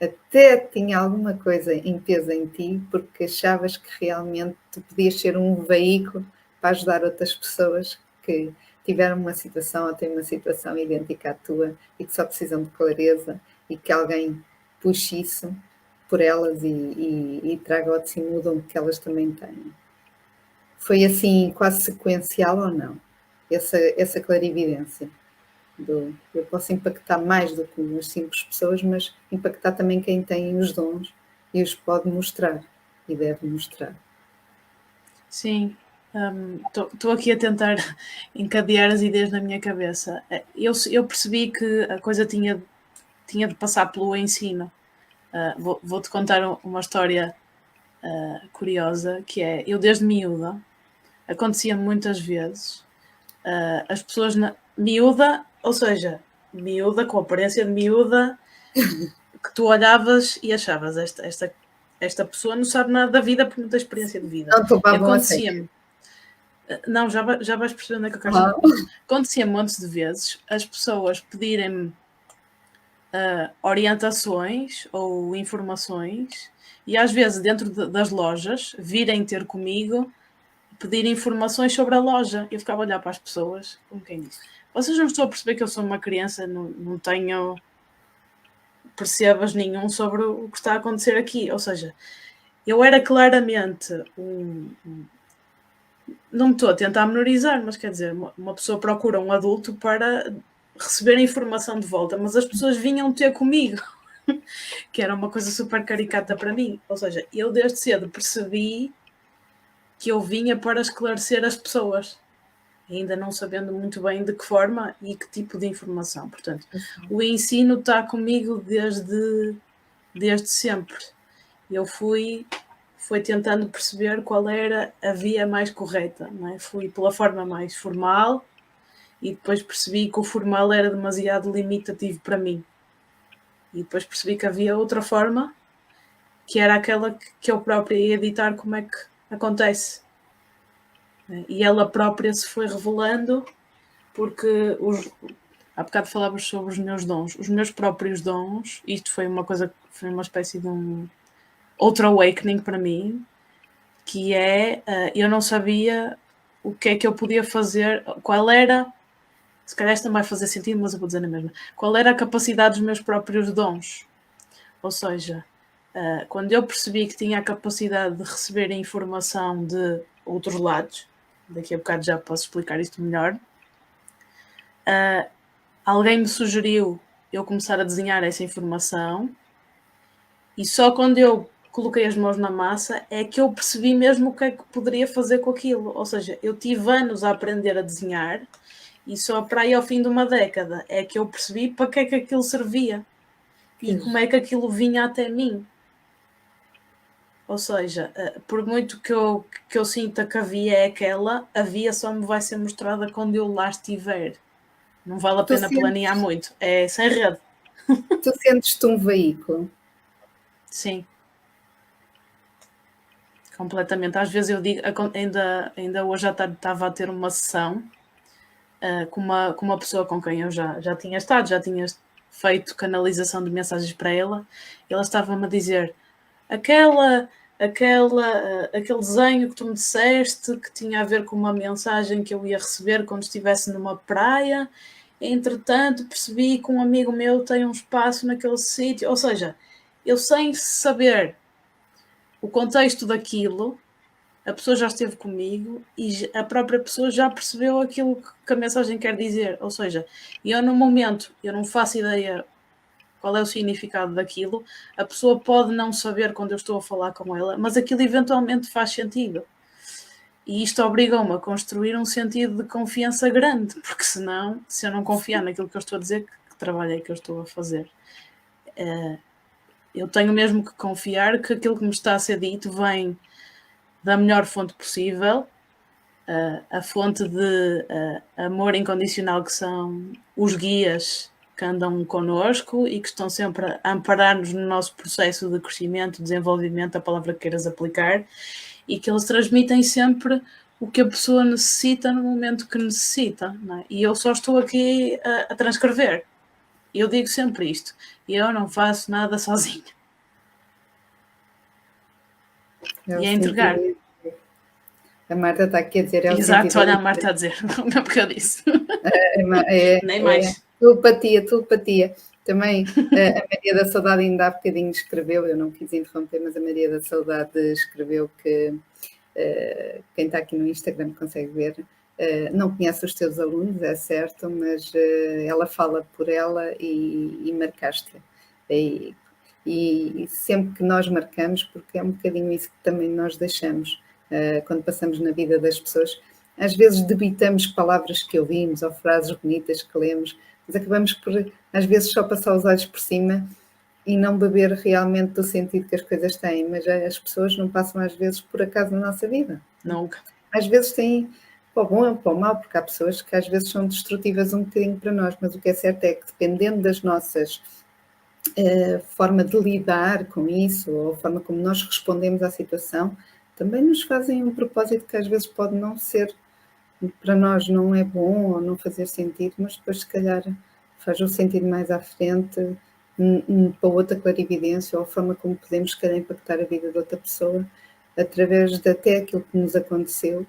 até tinha alguma coisa em peso em ti, porque achavas que realmente tu podias ser um veículo para ajudar outras pessoas que tiveram uma situação ou têm uma situação idêntica à tua e que só precisam de clareza e que alguém puxe isso por elas e traga ao de cima o dom que elas também têm. Foi assim quase sequencial ou não? Essa clarividência. Eu posso impactar mais do que umas simples pessoas, mas impactar também quem tem os dons e os pode mostrar e deve mostrar. Sim, estou aqui a tentar encadear as ideias na minha cabeça. Eu percebi que a coisa tinha de passar pelo ensino. Vou-te contar uma história curiosa, que é, eu desde miúda, acontecia muitas vezes, as pessoas miúda, ou seja, miúda com aparência de miúda, que tu olhavas e achavas, esta pessoa não sabe nada da vida porque não tem experiência de vida. Não tomavam Acontecia-me. Não, já vais perceber onde é que eu quero chegar. Acontecia montes de vezes as pessoas pedirem-me orientações ou informações e às vezes dentro das lojas virem ter comigo pedir informações sobre a loja. Eu ficava a olhar para as pessoas como quem diz, vocês não estão a perceber que eu sou uma criança, não tenho percebas nenhum sobre o que está a acontecer aqui. Ou seja, eu era claramente não me estou a tentar menorizar, mas quer dizer, uma pessoa procura um adulto para receber a informação de volta, mas as pessoas vinham ter comigo, que era uma coisa super caricata para mim. Ou seja, eu desde cedo percebi que eu vinha para esclarecer as pessoas, ainda não sabendo muito bem de que forma e que tipo de informação. Portanto, o ensino está comigo desde sempre. Eu fui tentando perceber qual era a via mais correta, não é? Fui pela forma mais formal e depois percebi que o formal era demasiado limitativo para mim. E depois percebi que havia outra forma, que era aquela que eu própria ia editar como é que acontece. E ela própria se foi revelando, porque há bocado falávamos sobre os meus dons. Os meus próprios dons, isto foi uma coisa, foi uma espécie de outro awakening para mim, que é, eu não sabia o que é que eu podia fazer, qual era, se calhar isto não vai fazer sentido, mas eu vou dizer na mesma, qual era a capacidade dos meus próprios dons. Ou seja, quando eu percebi que tinha a capacidade de receber a informação de outros lados, daqui a bocado já posso explicar isto melhor, alguém me sugeriu eu começar a desenhar essa informação e só quando eu coloquei as mãos na massa é que eu percebi mesmo o que é que poderia fazer com aquilo. Ou seja, eu tive anos a aprender a desenhar e só para aí ao fim de uma década é que eu percebi para que é que aquilo servia e como é que aquilo vinha até mim. Ou seja, por muito que eu sinta que a via é aquela, a via só me vai ser mostrada quando eu lá estiver. Não vale a pena planear muito. É sem rede. Tu sentes-te um veículo? Sim. Completamente. Às vezes eu digo, ainda hoje à tarde estava a ter uma sessão com uma pessoa com quem eu já tinha estado, já tinha feito canalização de mensagens para ela, e ela estava-me a dizer aquele desenho que tu me disseste que tinha a ver com uma mensagem que eu ia receber quando estivesse numa praia. Entretanto, percebi que um amigo meu tem um espaço naquele sítio. Ou seja, eu sem saber o contexto daquilo, a pessoa já esteve comigo e a própria pessoa já percebeu aquilo que a mensagem quer dizer. Ou seja, eu no momento, eu não faço ideia qual é o significado daquilo, a pessoa pode não saber quando eu estou a falar com ela, mas aquilo eventualmente faz sentido. E isto obriga-me a construir um sentido de confiança grande, porque senão, se eu não confiar naquilo que eu estou a dizer, que trabalho é que eu estou a fazer? Eu tenho mesmo que confiar que aquilo que me está a ser dito vem da melhor fonte possível, a fonte de amor incondicional que são os guias que andam connosco e que estão sempre a amparar-nos no nosso processo de crescimento, desenvolvimento, a palavra que queiras aplicar, e que eles transmitem sempre o que a pessoa necessita no momento que necessita, não é? E eu só estou aqui a transcrever. Eu digo sempre isto, eu não faço nada sozinha. E a entregar. A Marta está aqui a dizer... Exato, olha a Marta a dizer, não é porque eu disse. Nem mais. Telepatia. Também a Maria da Saudade ainda há bocadinho escreveu, eu não quis interromper, mas a Maria da Saudade escreveu que quem está aqui no Instagram consegue ver, não conhece os teus alunos, é certo, mas ela fala por ela e marcaste-a. E sempre que nós marcamos, porque é um bocadinho isso que também nós deixamos, quando passamos na vida das pessoas, às vezes debitamos palavras que ouvimos ou frases bonitas que lemos, mas acabamos por, às vezes, só passar os olhos por cima e não beber realmente do sentido que as coisas têm. Mas as pessoas não passam, às vezes, por acaso na nossa vida. Nunca. Às vezes têm para o bom ou para o mau, porque há pessoas que às vezes são destrutivas um bocadinho para nós, mas o que é certo é que, dependendo das nossas forma de lidar com isso, ou a forma como nós respondemos à situação, também nos fazem um propósito que às vezes pode não ser, para nós não é bom ou não fazer sentido, mas depois se calhar faz um sentido mais à frente, para outra clarividência, ou a forma como podemos se calhar impactar a vida de outra pessoa, através de até aquilo que nos aconteceu,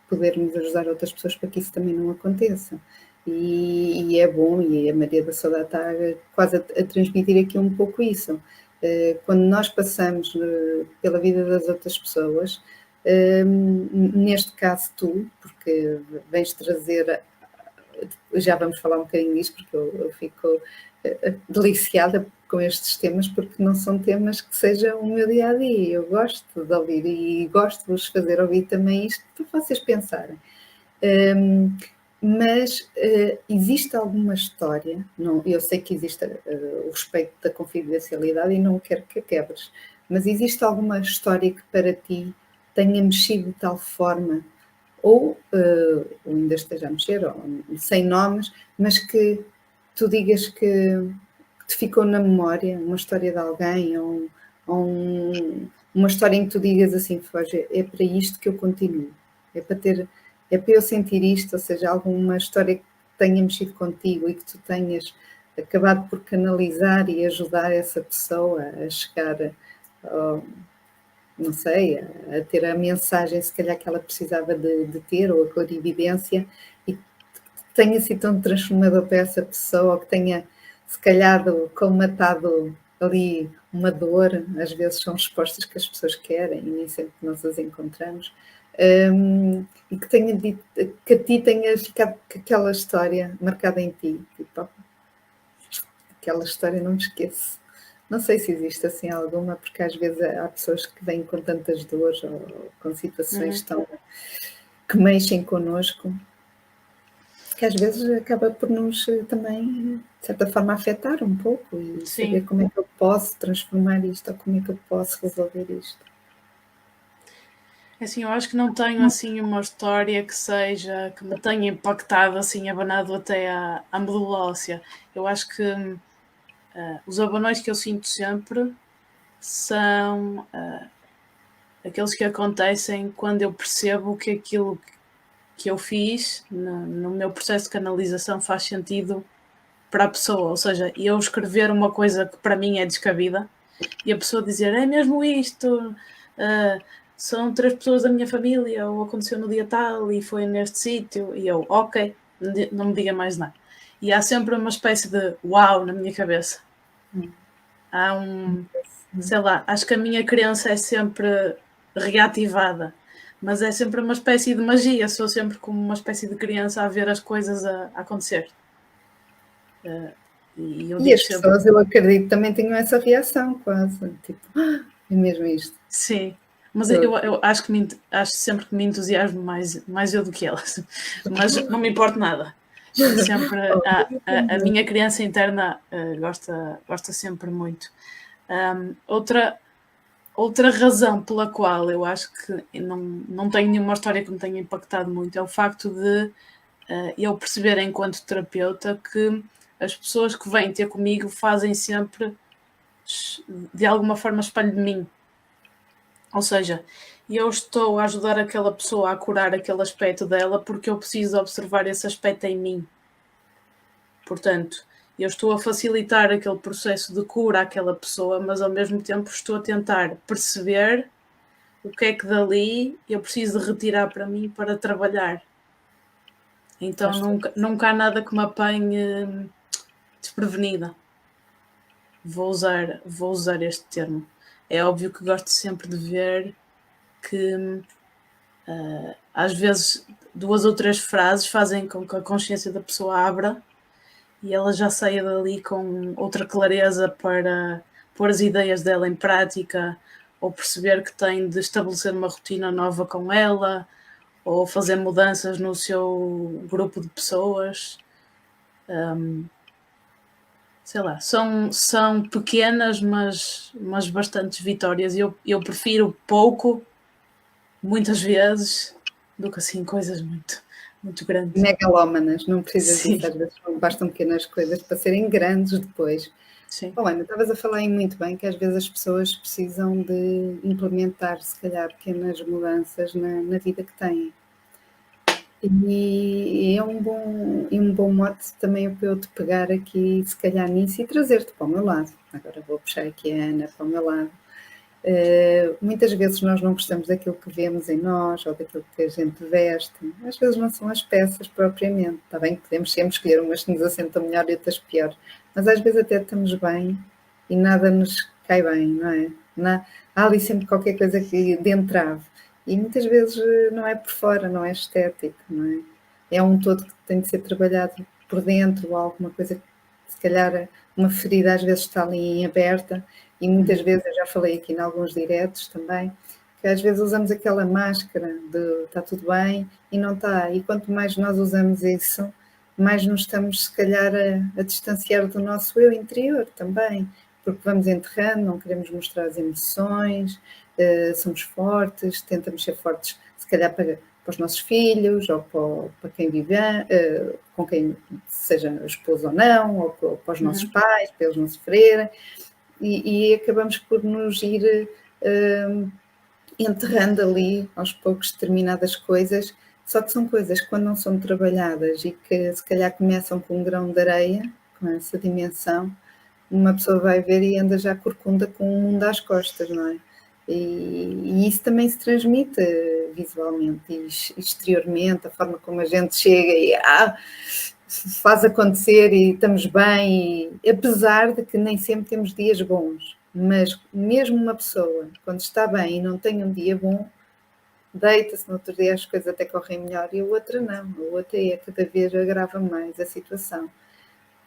podermos ajudar outras pessoas para que isso também não aconteça. E é bom, e a Maria da Saudade está quase a transmitir aqui um pouco isso. Quando nós passamos pela vida das outras pessoas, neste caso tu, porque vens trazer, já vamos falar um bocadinho disto, porque eu fico deliciada com estes temas, porque não são temas que sejam o meu dia-a-dia. Eu gosto de ouvir e gosto de vos fazer ouvir também isto para vocês pensarem. Mas existe alguma história, não, eu sei que existe o respeito da confidencialidade e não quero que a quebres, mas existe alguma história que para ti tenha mexido de tal forma, ou ainda esteja a mexer, ou sem nomes, mas que tu digas que te ficou na memória, uma história de alguém, ou uma história em que tu digas assim, é para isto que eu continuo, é para eu sentir isto, ou seja, alguma história que tenha mexido contigo e que tu tenhas acabado por canalizar e ajudar essa pessoa a chegar, não sei, a ter a mensagem, se calhar, que ela precisava de ter, ou a clarividência, e que tenha sido tão transformador para essa pessoa, ou que tenha, se calhar, colmatado ali uma dor. Às vezes são respostas que as pessoas querem e nem sempre nós as encontramos. E que tenha dito, que a ti tenha ficado aquela história marcada em ti, tipo, aquela história não me esqueço. Não sei se existe assim alguma, porque às vezes há pessoas que vêm com tantas dores ou com situações tão que mexem connosco, que às vezes acaba por nos também, de certa forma, afetar um pouco e saber como é que eu posso transformar isto, ou como é que eu posso resolver isto. Assim, eu acho que não tenho assim uma história que me tenha impactado, assim, abanado até à medula óssea. Eu acho que os abanões que eu sinto sempre são aqueles que acontecem quando eu percebo que aquilo que eu fiz no meu processo de canalização faz sentido para a pessoa, ou seja, eu escrever uma coisa que para mim é descabida e a pessoa dizer, é mesmo isto, são 3 pessoas da minha família, ou aconteceu no dia tal e foi neste sítio, e eu, ok, não me diga mais nada. E há sempre uma espécie de uau na minha cabeça. Há sei lá, acho que a minha crença é sempre reativada, mas é sempre uma espécie de magia, sou sempre como uma espécie de criança a ver as coisas a acontecer. E eu E digo as sempre. pessoas, eu acredito, também tinham essa reação, quase. Tipo, é mesmo isto. Sim, mas eu acho acho sempre que me entusiasmo mais eu do que elas, mas não me importa nada. Sempre a minha criança interna gosta sempre muito. Outra razão pela qual eu acho que não tenho nenhuma história que me tenha impactado muito é o facto de eu perceber enquanto terapeuta que as pessoas que vêm ter comigo fazem sempre de alguma forma espelho de mim. Ou seja, eu estou a ajudar aquela pessoa a curar aquele aspecto dela porque eu preciso observar esse aspecto em mim. Portanto, eu estou a facilitar aquele processo de cura àquela pessoa, mas ao mesmo tempo estou a tentar perceber o que é que dali eu preciso de retirar para mim para trabalhar. Então nunca há nada que me apanhe desprevenida. Vou usar este termo. É óbvio que gosto sempre de ver que às vezes 2 ou 3 frases fazem com que a consciência da pessoa abra e ela já saia dali com outra clareza para pôr as ideias dela em prática ou perceber que tem de estabelecer uma rotina nova com ela ou fazer mudanças no seu grupo de pessoas. Sei lá, são pequenas, mas bastantes vitórias. Eu prefiro pouco, muitas vezes, do que assim coisas muito grandes. Megalómanas, não precisas Sim, disso, às vezes bastam pequenas coisas para serem grandes depois. sim. Bom, Ana, estavas a falar aí muito bem que às vezes as pessoas precisam de implementar, se calhar, pequenas mudanças na vida que têm. E é um bom mote também para eu te pegar aqui, se calhar, nisso e trazer-te para o meu lado. Agora vou puxar aqui a Ana para o meu lado. Muitas vezes nós não gostamos daquilo que vemos em nós ou daquilo que a gente veste. Às vezes não são as peças propriamente. Está bem que podemos sempre escolher umas que nos assentam melhor e outras pior, mas às vezes até estamos bem e nada nos cai bem, não é? Há ali sempre qualquer coisa que de entrave. E muitas vezes não é por fora, não é estético, não é? É um todo que tem de ser trabalhado por dentro, ou alguma coisa que, se calhar, uma ferida às vezes está ali em aberta, e muitas vezes, eu já falei aqui em alguns diretos também, que às vezes usamos aquela máscara de está tudo bem e não está. E quanto mais nós usamos isso, mais nos estamos, se calhar, a distanciar do nosso eu interior também, porque vamos enterrando, não queremos mostrar as emoções, somos fortes, tentamos ser fortes, se calhar para os nossos filhos, ou para quem vive, com quem seja esposo ou não, ou para os nossos pais, para eles não sofrerem, e acabamos por nos ir enterrando ali aos poucos determinadas coisas, só que são coisas que quando não são trabalhadas e que se calhar começam com um grão de areia, com essa dimensão, uma pessoa vai ver e anda já corcunda com o mundo às costas, não é? E isso também se transmite visualmente e exteriormente, a forma como a gente chega e faz acontecer e estamos bem, e, apesar de que nem sempre temos dias bons, mas mesmo uma pessoa, quando está bem e não tem um dia bom, deita-se, no outro dia as coisas até correm melhor e a outra não, a outra cada vez agrava mais a situação.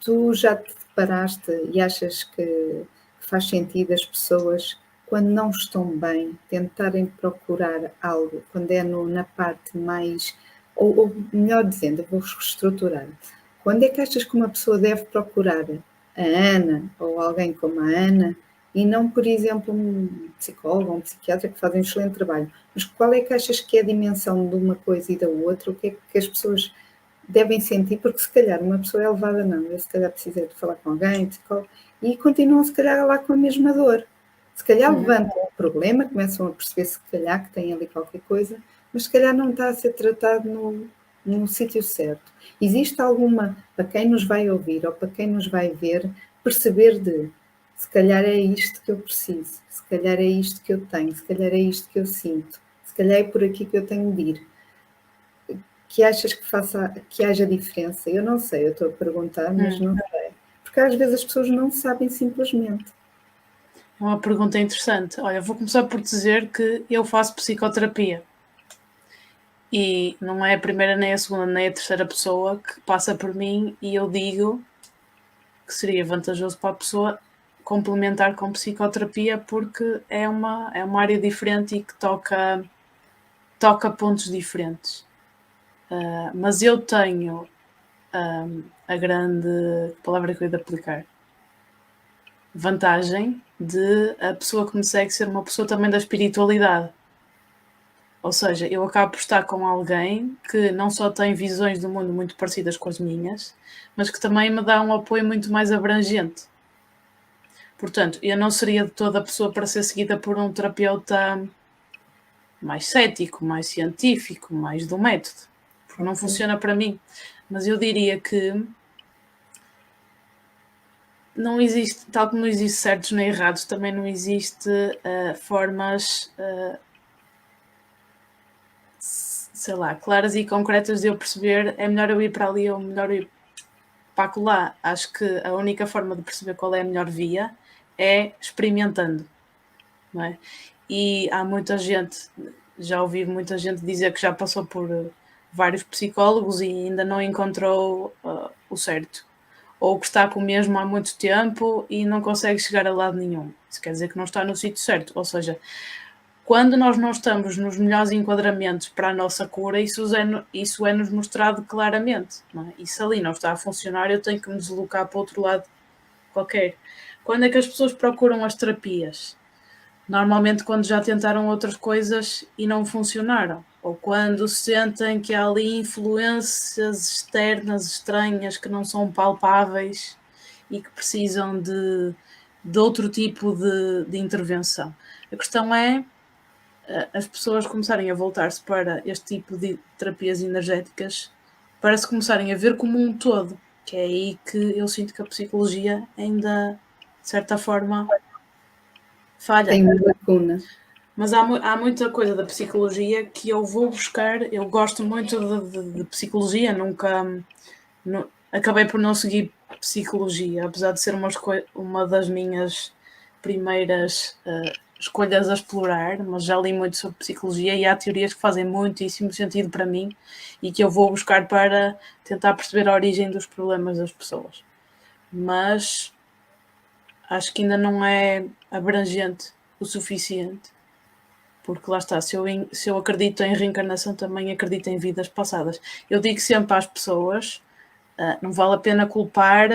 Tu já te deparaste e achas que faz sentido as pessoas, quando não estão bem, tentarem procurar algo, quando é na parte mais, ou melhor dizendo, eu vou reestruturar. Quando é que achas que uma pessoa deve procurar a Ana ou alguém como a Ana e não, por exemplo, um psicólogo ou um psiquiatra que fazem um excelente trabalho? Mas qual é que achas que é a dimensão de uma coisa e da outra? O que é que as pessoas devem sentir, porque se calhar uma pessoa é levada, não, eu se calhar preciso de falar com alguém, psicólogo, e continuam se calhar lá com a mesma dor. Se calhar levantam o problema, começam a perceber se calhar que tem ali qualquer coisa, mas se calhar não está a ser tratado no sítio certo. Existe alguma, para quem nos vai ouvir ou para quem nos vai ver, perceber se calhar é isto que eu preciso, se calhar é isto que eu tenho, se calhar é isto que eu sinto, se calhar é por aqui que eu tenho de ir. Que achas que haja diferença? Eu não sei, eu estou a perguntar, mas não sei. Porque às vezes as pessoas não sabem simplesmente. É uma pergunta interessante. Olha, vou começar por dizer que eu faço psicoterapia. E não é a primeira, nem a segunda, nem a terceira pessoa que passa por mim e eu digo que seria vantajoso para a pessoa complementar com psicoterapia porque é uma área diferente e que toca pontos diferentes. Mas eu tenho a grande palavra que eu ia de aplicar vantagem de a pessoa que me segue ser uma pessoa também da espiritualidade. Ou seja, eu acabo por estar com alguém que não só tem visões do mundo muito parecidas com as minhas, mas que também me dá um apoio muito mais abrangente. Portanto, eu não seria de toda a pessoa para ser seguida por um terapeuta mais cético, mais científico, mais do método, porque não funciona para mim. Mas eu diria que não existe, tal como não existe certos nem errados, também não existe formas, sei lá, claras e concretas de eu perceber é melhor eu ir para ali ou melhor eu ir para acolá. Acho que a única forma de perceber qual é a melhor via é experimentando, não é? E há muita gente, já ouvi muita gente dizer que já passou por vários psicólogos e ainda não encontrou o certo. Ou que está com o mesmo há muito tempo e não consegue chegar a lado nenhum. Isso quer dizer que não está no sítio certo. Ou seja, quando nós não estamos nos melhores enquadramentos para a nossa cura, isso é-nos mostrado claramente. Não é? E se ali não está a funcionar, eu tenho que me deslocar para outro lado qualquer. Quando é que as pessoas procuram as terapias? Normalmente quando já tentaram outras coisas e não funcionaram. Ou quando sentem que há ali influências externas, estranhas, que não são palpáveis e que precisam de outro tipo de intervenção. A questão é as pessoas começarem a voltar-se para este tipo de terapias energéticas para se começarem a ver como um todo, que é aí que eu sinto que a psicologia ainda, de certa forma, falha. Tem uma lacuna. Mas há muita coisa da psicologia que eu vou buscar. Eu gosto muito de psicologia, acabei por não seguir psicologia, apesar de ser uma das minhas primeiras escolhas a explorar, mas já li muito sobre psicologia e há teorias que fazem muitíssimo sentido para mim e que eu vou buscar para tentar perceber a origem dos problemas das pessoas. Mas acho que ainda não é abrangente o suficiente. Porque lá está, se eu acredito em reencarnação, também acredito em vidas passadas. Eu digo sempre às pessoas, não vale a pena culpar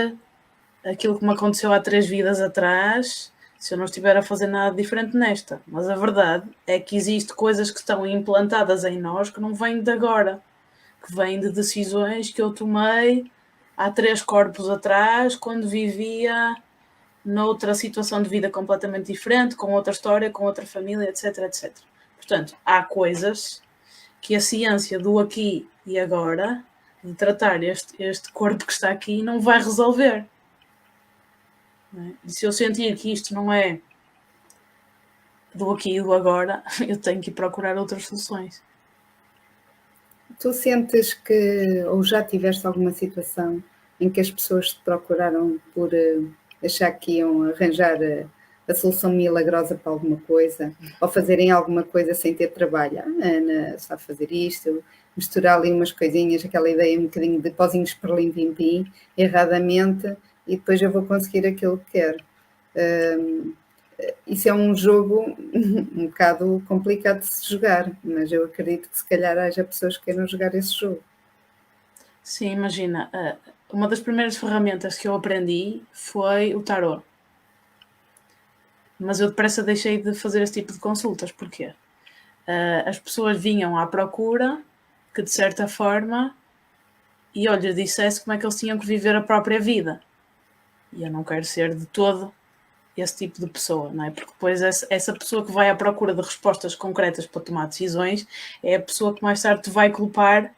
aquilo que me aconteceu há 3 vidas atrás, se eu não estiver a fazer nada diferente nesta. Mas a verdade é que existem coisas que estão implantadas em nós que não vêm de agora, que vêm de decisões que eu tomei há 3 corpos atrás, quando vivia noutra situação de vida completamente diferente, com outra história, com outra família, etc, etc. Portanto, há coisas que a ciência do aqui e agora, de tratar este corpo que está aqui, não vai resolver. Não é? E se eu sentir que isto não é do aqui e do agora, eu tenho que ir procurar outras soluções. Tu sentes que, ou já tiveste alguma situação em que as pessoas te procuraram por achar que iam arranjar a solução milagrosa para alguma coisa, ou fazerem alguma coisa sem ter trabalho? A Ana sabe fazer isto, misturar ali umas coisinhas, aquela ideia um bocadinho de pozinhos perlim-pim-pim, erradamente, e depois eu vou conseguir aquilo que quero. Isso é um jogo um bocado complicado de se jogar, mas eu acredito que se calhar haja pessoas que queiram jogar esse jogo. Sim, imagina, uma das primeiras ferramentas que eu aprendi foi o tarot. Mas eu depressa deixei de fazer esse tipo de consultas. Porquê? As pessoas vinham à procura que, de certa forma, e eu lhes dissesse como é que eles tinham que viver a própria vida. E eu não quero ser de todo esse tipo de pessoa, não é? Porque depois essa pessoa que vai à procura de respostas concretas para tomar decisões é a pessoa que mais tarde te vai culpar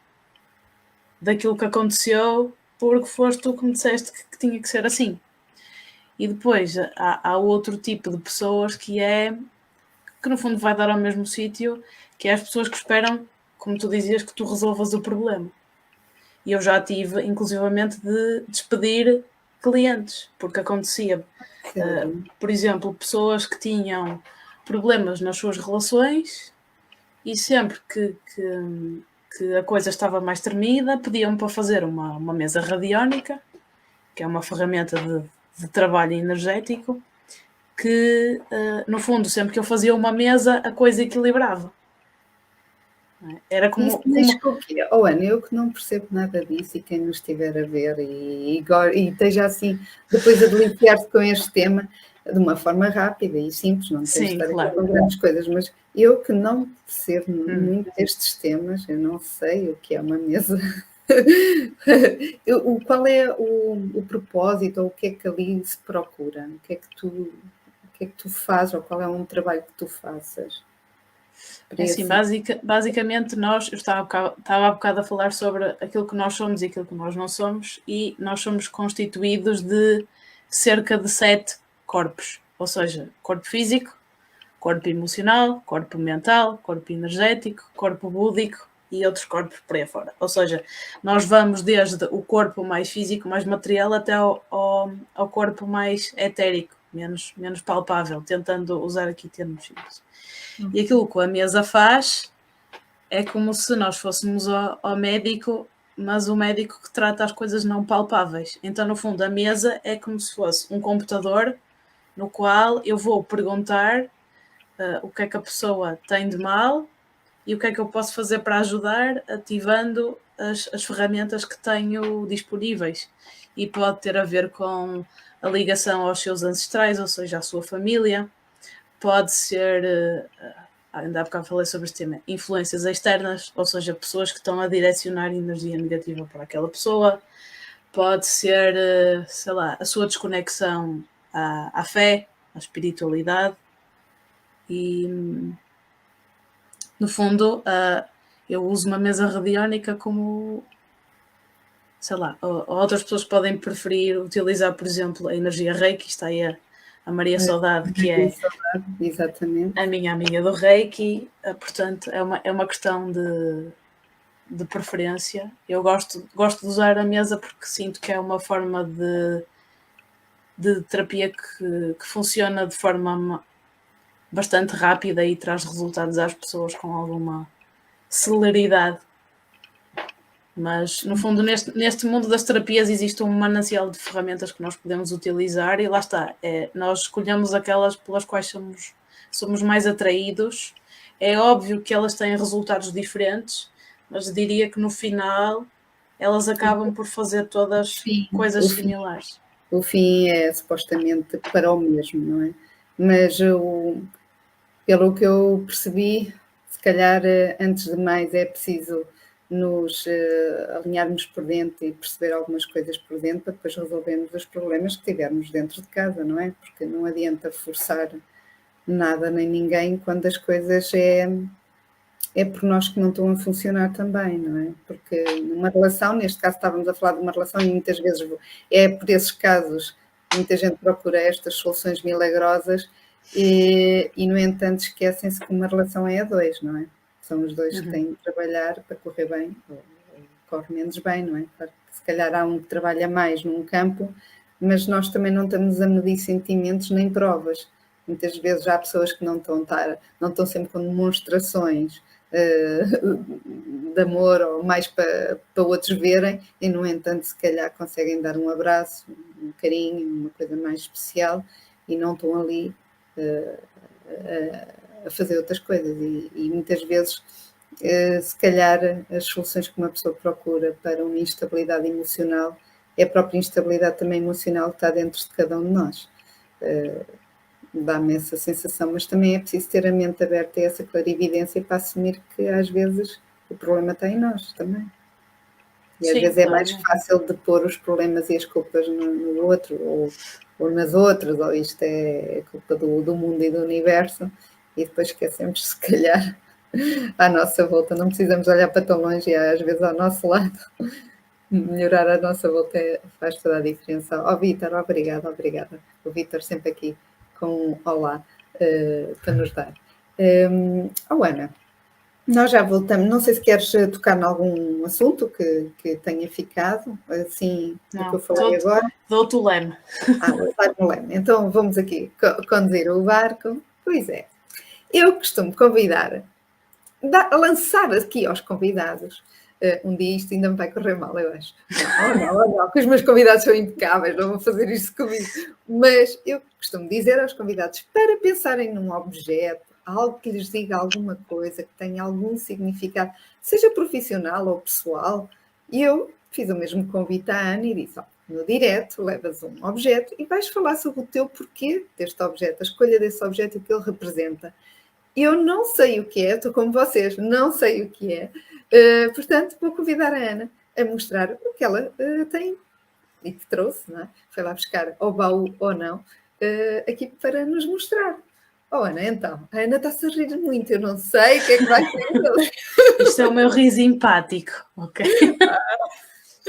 daquilo que aconteceu porque foste tu que me disseste que tinha que ser assim. E depois há outro tipo de pessoas que no fundo vai dar ao mesmo sítio, que é as pessoas que esperam, como tu dizias, que tu resolvas o problema. E eu já tive, inclusivamente, de despedir clientes, porque acontecia, por exemplo, pessoas que tinham problemas nas suas relações e sempre que a coisa estava mais tremida, pediam-me para fazer uma mesa radiónica, que é uma ferramenta de trabalho energético, que, no fundo, sempre que eu fazia uma mesa, a coisa equilibrava. Era Isso mexe o quê? Oh, Ana, eu que não percebo nada disso e quem nos estiver a ver e esteja assim, depois a deliciar-se com este tema de uma forma rápida e simples, não tens de estar claro. aqui com grandes coisas, mas eu que não percebo muito destes temas, eu não sei o que é uma mesa. Qual é o propósito ou o que é que ali se procura? O que é que tu fazes ou qual é um trabalho que tu faças? Assim, basicamente eu estava há bocado a falar sobre aquilo que nós somos e aquilo que nós não somos, e nós somos constituídos de cerca de 7 corpos, ou seja, corpo físico, corpo emocional, corpo mental, corpo energético, corpo búdico e outros corpos por aí fora. Ou seja, nós vamos desde o corpo mais físico, mais material, até ao corpo mais etérico, menos palpável, tentando usar aqui termos simples. E aquilo que a mesa faz é como se nós fôssemos ao médico, mas o médico que trata as coisas não palpáveis. Então, no fundo, a mesa é como se fosse um computador no qual eu vou perguntar o que é que a pessoa tem de mal e o que é que eu posso fazer para ajudar, ativando as ferramentas que tenho disponíveis. E pode ter a ver com a ligação aos seus ancestrais, ou seja, à sua família. Pode ser, ainda há bocado falei sobre este tema, influências externas, ou seja, pessoas que estão a direcionar energia negativa para aquela pessoa. Pode ser, sei lá, a sua desconexão à fé, à espiritualidade. E, no fundo, eu uso uma mesa radiónica como, sei lá, outras pessoas podem preferir utilizar, por exemplo, a energia Reiki. Está aí a Maria Saudade, que é exatamente a minha amiga do Reiki, portanto é uma questão de preferência. Eu gosto de usar a mesa porque sinto que é uma forma de terapia que funciona de forma bastante rápida e traz resultados às pessoas com alguma celeridade. Mas, no fundo, neste mundo das terapias existe um manancial de ferramentas que nós podemos utilizar e lá está. Nós escolhemos aquelas pelas quais somos mais atraídos. É óbvio que elas têm resultados diferentes, mas diria que no final elas acabam por fazer todas coisas similares. O fim é supostamente para o mesmo, não é? Mas pelo que eu percebi, se calhar antes de mais é preciso nos alinharmos por dentro e perceber algumas coisas por dentro para depois resolvermos os problemas que tivermos dentro de casa, não é? Porque não adianta forçar nada nem ninguém quando as coisas é por nós que não estão a funcionar também, não é? Porque numa relação, neste caso estávamos a falar de uma relação e muitas vezes é por esses casos que muita gente procura estas soluções milagrosas e no entanto esquecem-se que uma relação é a dois, não é? São os dois que têm de trabalhar para correr bem, ou corre menos bem, não é? Claro que se calhar há um que trabalha mais num campo, mas nós também não estamos a medir sentimentos nem provas. Muitas vezes há pessoas que não estão sempre com demonstrações de amor ou mais para outros verem e, no entanto, se calhar conseguem dar um abraço, um carinho, uma coisa mais especial e não estão ali a fazer outras coisas e muitas vezes se calhar as soluções que uma pessoa procura para uma instabilidade emocional é a própria instabilidade também emocional que está dentro de cada um de nós. Dá-me essa sensação, mas também é preciso ter a mente aberta a essa clarividência para assumir que às vezes o problema está em nós também. E às vezes é mais fácil de pôr os problemas e as culpas no outro ou nas outras, ou isto é culpa do mundo e do universo, e depois esquecemos, se calhar, à nossa volta. Não precisamos olhar para tão longe e às vezes ao nosso lado. Melhorar a nossa volta faz toda a diferença. Vítor, obrigada. O Vítor sempre aqui com um olá para nos dar. Ana, nós já voltamos. Não sei se queres tocar em algum assunto que tenha ficado, assim, do que eu falei agora. Dou-te o leme. Dar-me o leme. Então vamos aqui conduzir o barco. Pois é. Eu costumo convidar, lançar aqui aos convidados. Um dia isto ainda me vai correr mal, eu acho. Não, que os meus convidados são impecáveis, não vou fazer isto comigo. Mas eu costumo dizer aos convidados para pensarem num objeto, algo que lhes diga alguma coisa, que tenha algum significado, seja profissional ou pessoal. E eu fiz o mesmo convite à Ana e disse, no direto, levas um objeto e vais falar sobre o teu porquê deste objeto, a escolha desse objeto e o que ele representa. Eu não sei o que é, estou como vocês, não sei o que é. Portanto, vou convidar a Ana a mostrar o que ela tem e que trouxe, não é? Foi lá buscar ao baú ou não, aqui para nos mostrar. Ana, então, a Ana está a rir muito, eu não sei o que é que vai ser. Isto é o meu riso empático, ok?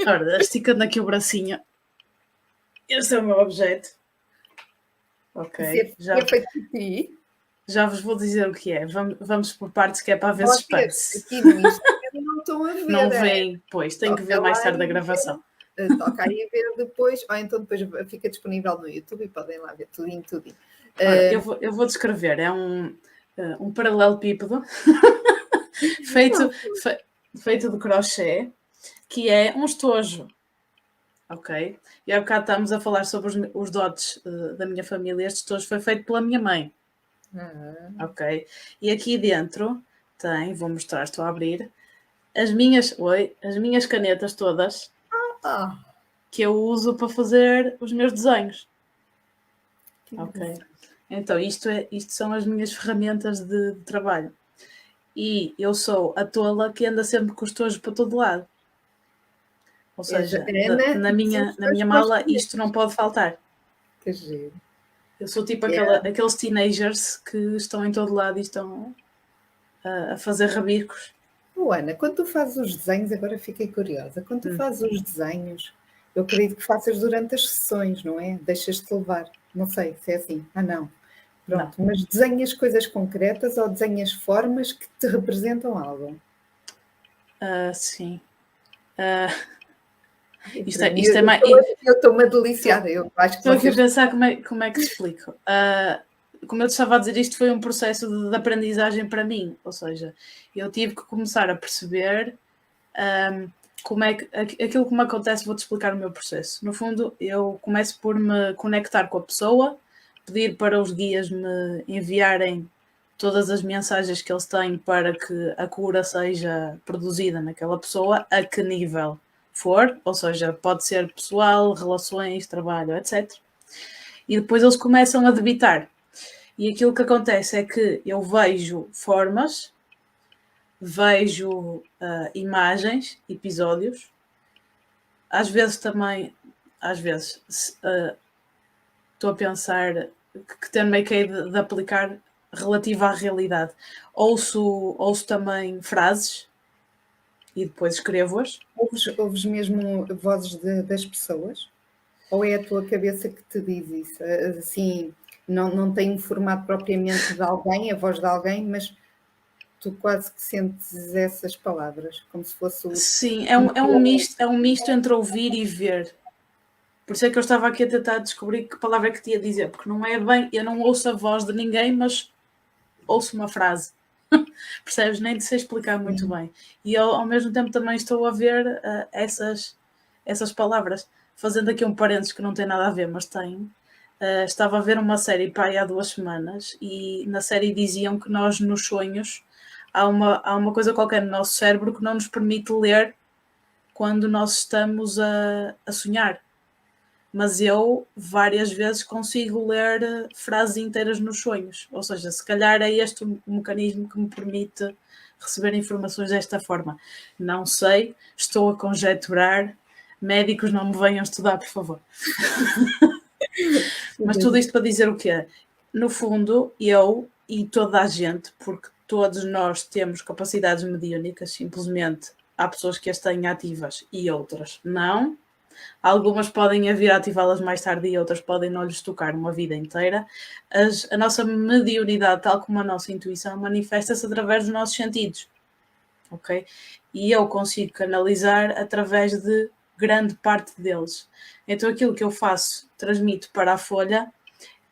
Ora, esticando aqui o bracinho. Este é o meu objeto. Ok. Já é feito por ti. Já vos vou dizer o que é. Vamos por partes, que é para ver suspense. Aqui no Instagram não estão a ver. Não veem, pois, tenho que ver mais tarde a gravação. Toca aí a ver depois, ou então depois fica disponível no YouTube e podem lá ver tudinho. Ora, eu vou descrever. É um paralelepípedo feito de crochê, que é um estojo. Ok? E há bocado estávamos a falar sobre os dotes da minha família. Este estojo foi feito pela minha mãe. Ok? E aqui dentro tem, vou mostrar, estou a abrir, as minhas canetas todas que eu uso para fazer os meus desenhos. Ok? Então, isto são as minhas ferramentas de trabalho. E eu sou a tola que anda sempre com os tojos para todo lado. Ou seja, na minha mala isto não pode faltar. Que giro. Eu sou tipo aqueles teenagers que estão em todo lado e estão a fazer rabicos. Ana, quando tu fazes os desenhos, agora fiquei curiosa, quando tu fazes os desenhos, eu acredito que faças durante as sessões, não é? Deixas-te levar. Não sei se é assim. Não. Pronto, não. Mas desenhas coisas concretas ou desenhas formas que te representam algo? Sim. Isto é mais... Eu estou-me a deliciar. Eu acho que estou aqui a pensar como é que te explico. Como eu te estava a dizer, isto foi um processo de aprendizagem para mim. Ou seja, eu tive que começar a perceber como é que aquilo que me acontece. Vou-te explicar o meu processo. No fundo, eu começo por me conectar com a pessoa, pedir para os guias me enviarem todas as mensagens que eles têm para que a cura seja produzida naquela pessoa, a que nível for, ou seja, pode ser pessoal, relações, trabalho, etc. E depois eles começam a debitar. E aquilo que acontece é que eu vejo formas, vejo imagens, episódios, às vezes estou a pensar que termo é que é de aplicar relativo à realidade. Ouço também frases e depois escrevo-as. Ouves mesmo vozes das pessoas? Ou é a tua cabeça que te diz isso? Assim, não tem um formato propriamente de alguém, a voz de alguém, mas tu quase que sentes essas palavras, como se fosse... Sim, é um misto entre ouvir e ver. Por isso é que eu estava aqui a tentar descobrir que palavra é que te ia dizer, porque não é bem, eu não ouço a voz de ninguém, mas ouço uma frase. Percebes? Nem sei explicar muito bem. E eu, ao mesmo tempo, também estou a ver essas palavras. Fazendo aqui um parênteses que não tem nada a ver, mas tem. Estava a ver uma série para aí há 2 semanas e na série diziam que nós, nos sonhos, há uma coisa qualquer no nosso cérebro que não nos permite ler quando nós estamos a sonhar. Mas eu, várias vezes, consigo ler frases inteiras nos sonhos. Ou seja, se calhar é este o mecanismo que me permite receber informações desta forma. Não sei, estou a conjecturar. Médicos, não me venham estudar, por favor. Mas tudo isto para dizer o quê? No fundo, eu e toda a gente, porque todos nós temos capacidades mediúnicas, simplesmente há pessoas que as têm ativas e outras não. Algumas podem vir a ativá-las mais tarde e outras podem não lhes tocar uma vida inteira. A nossa mediunidade, tal como a nossa intuição, manifesta-se através dos nossos sentidos. Ok? E eu consigo canalizar através de grande parte deles. Então aquilo que eu faço, transmito para a folha,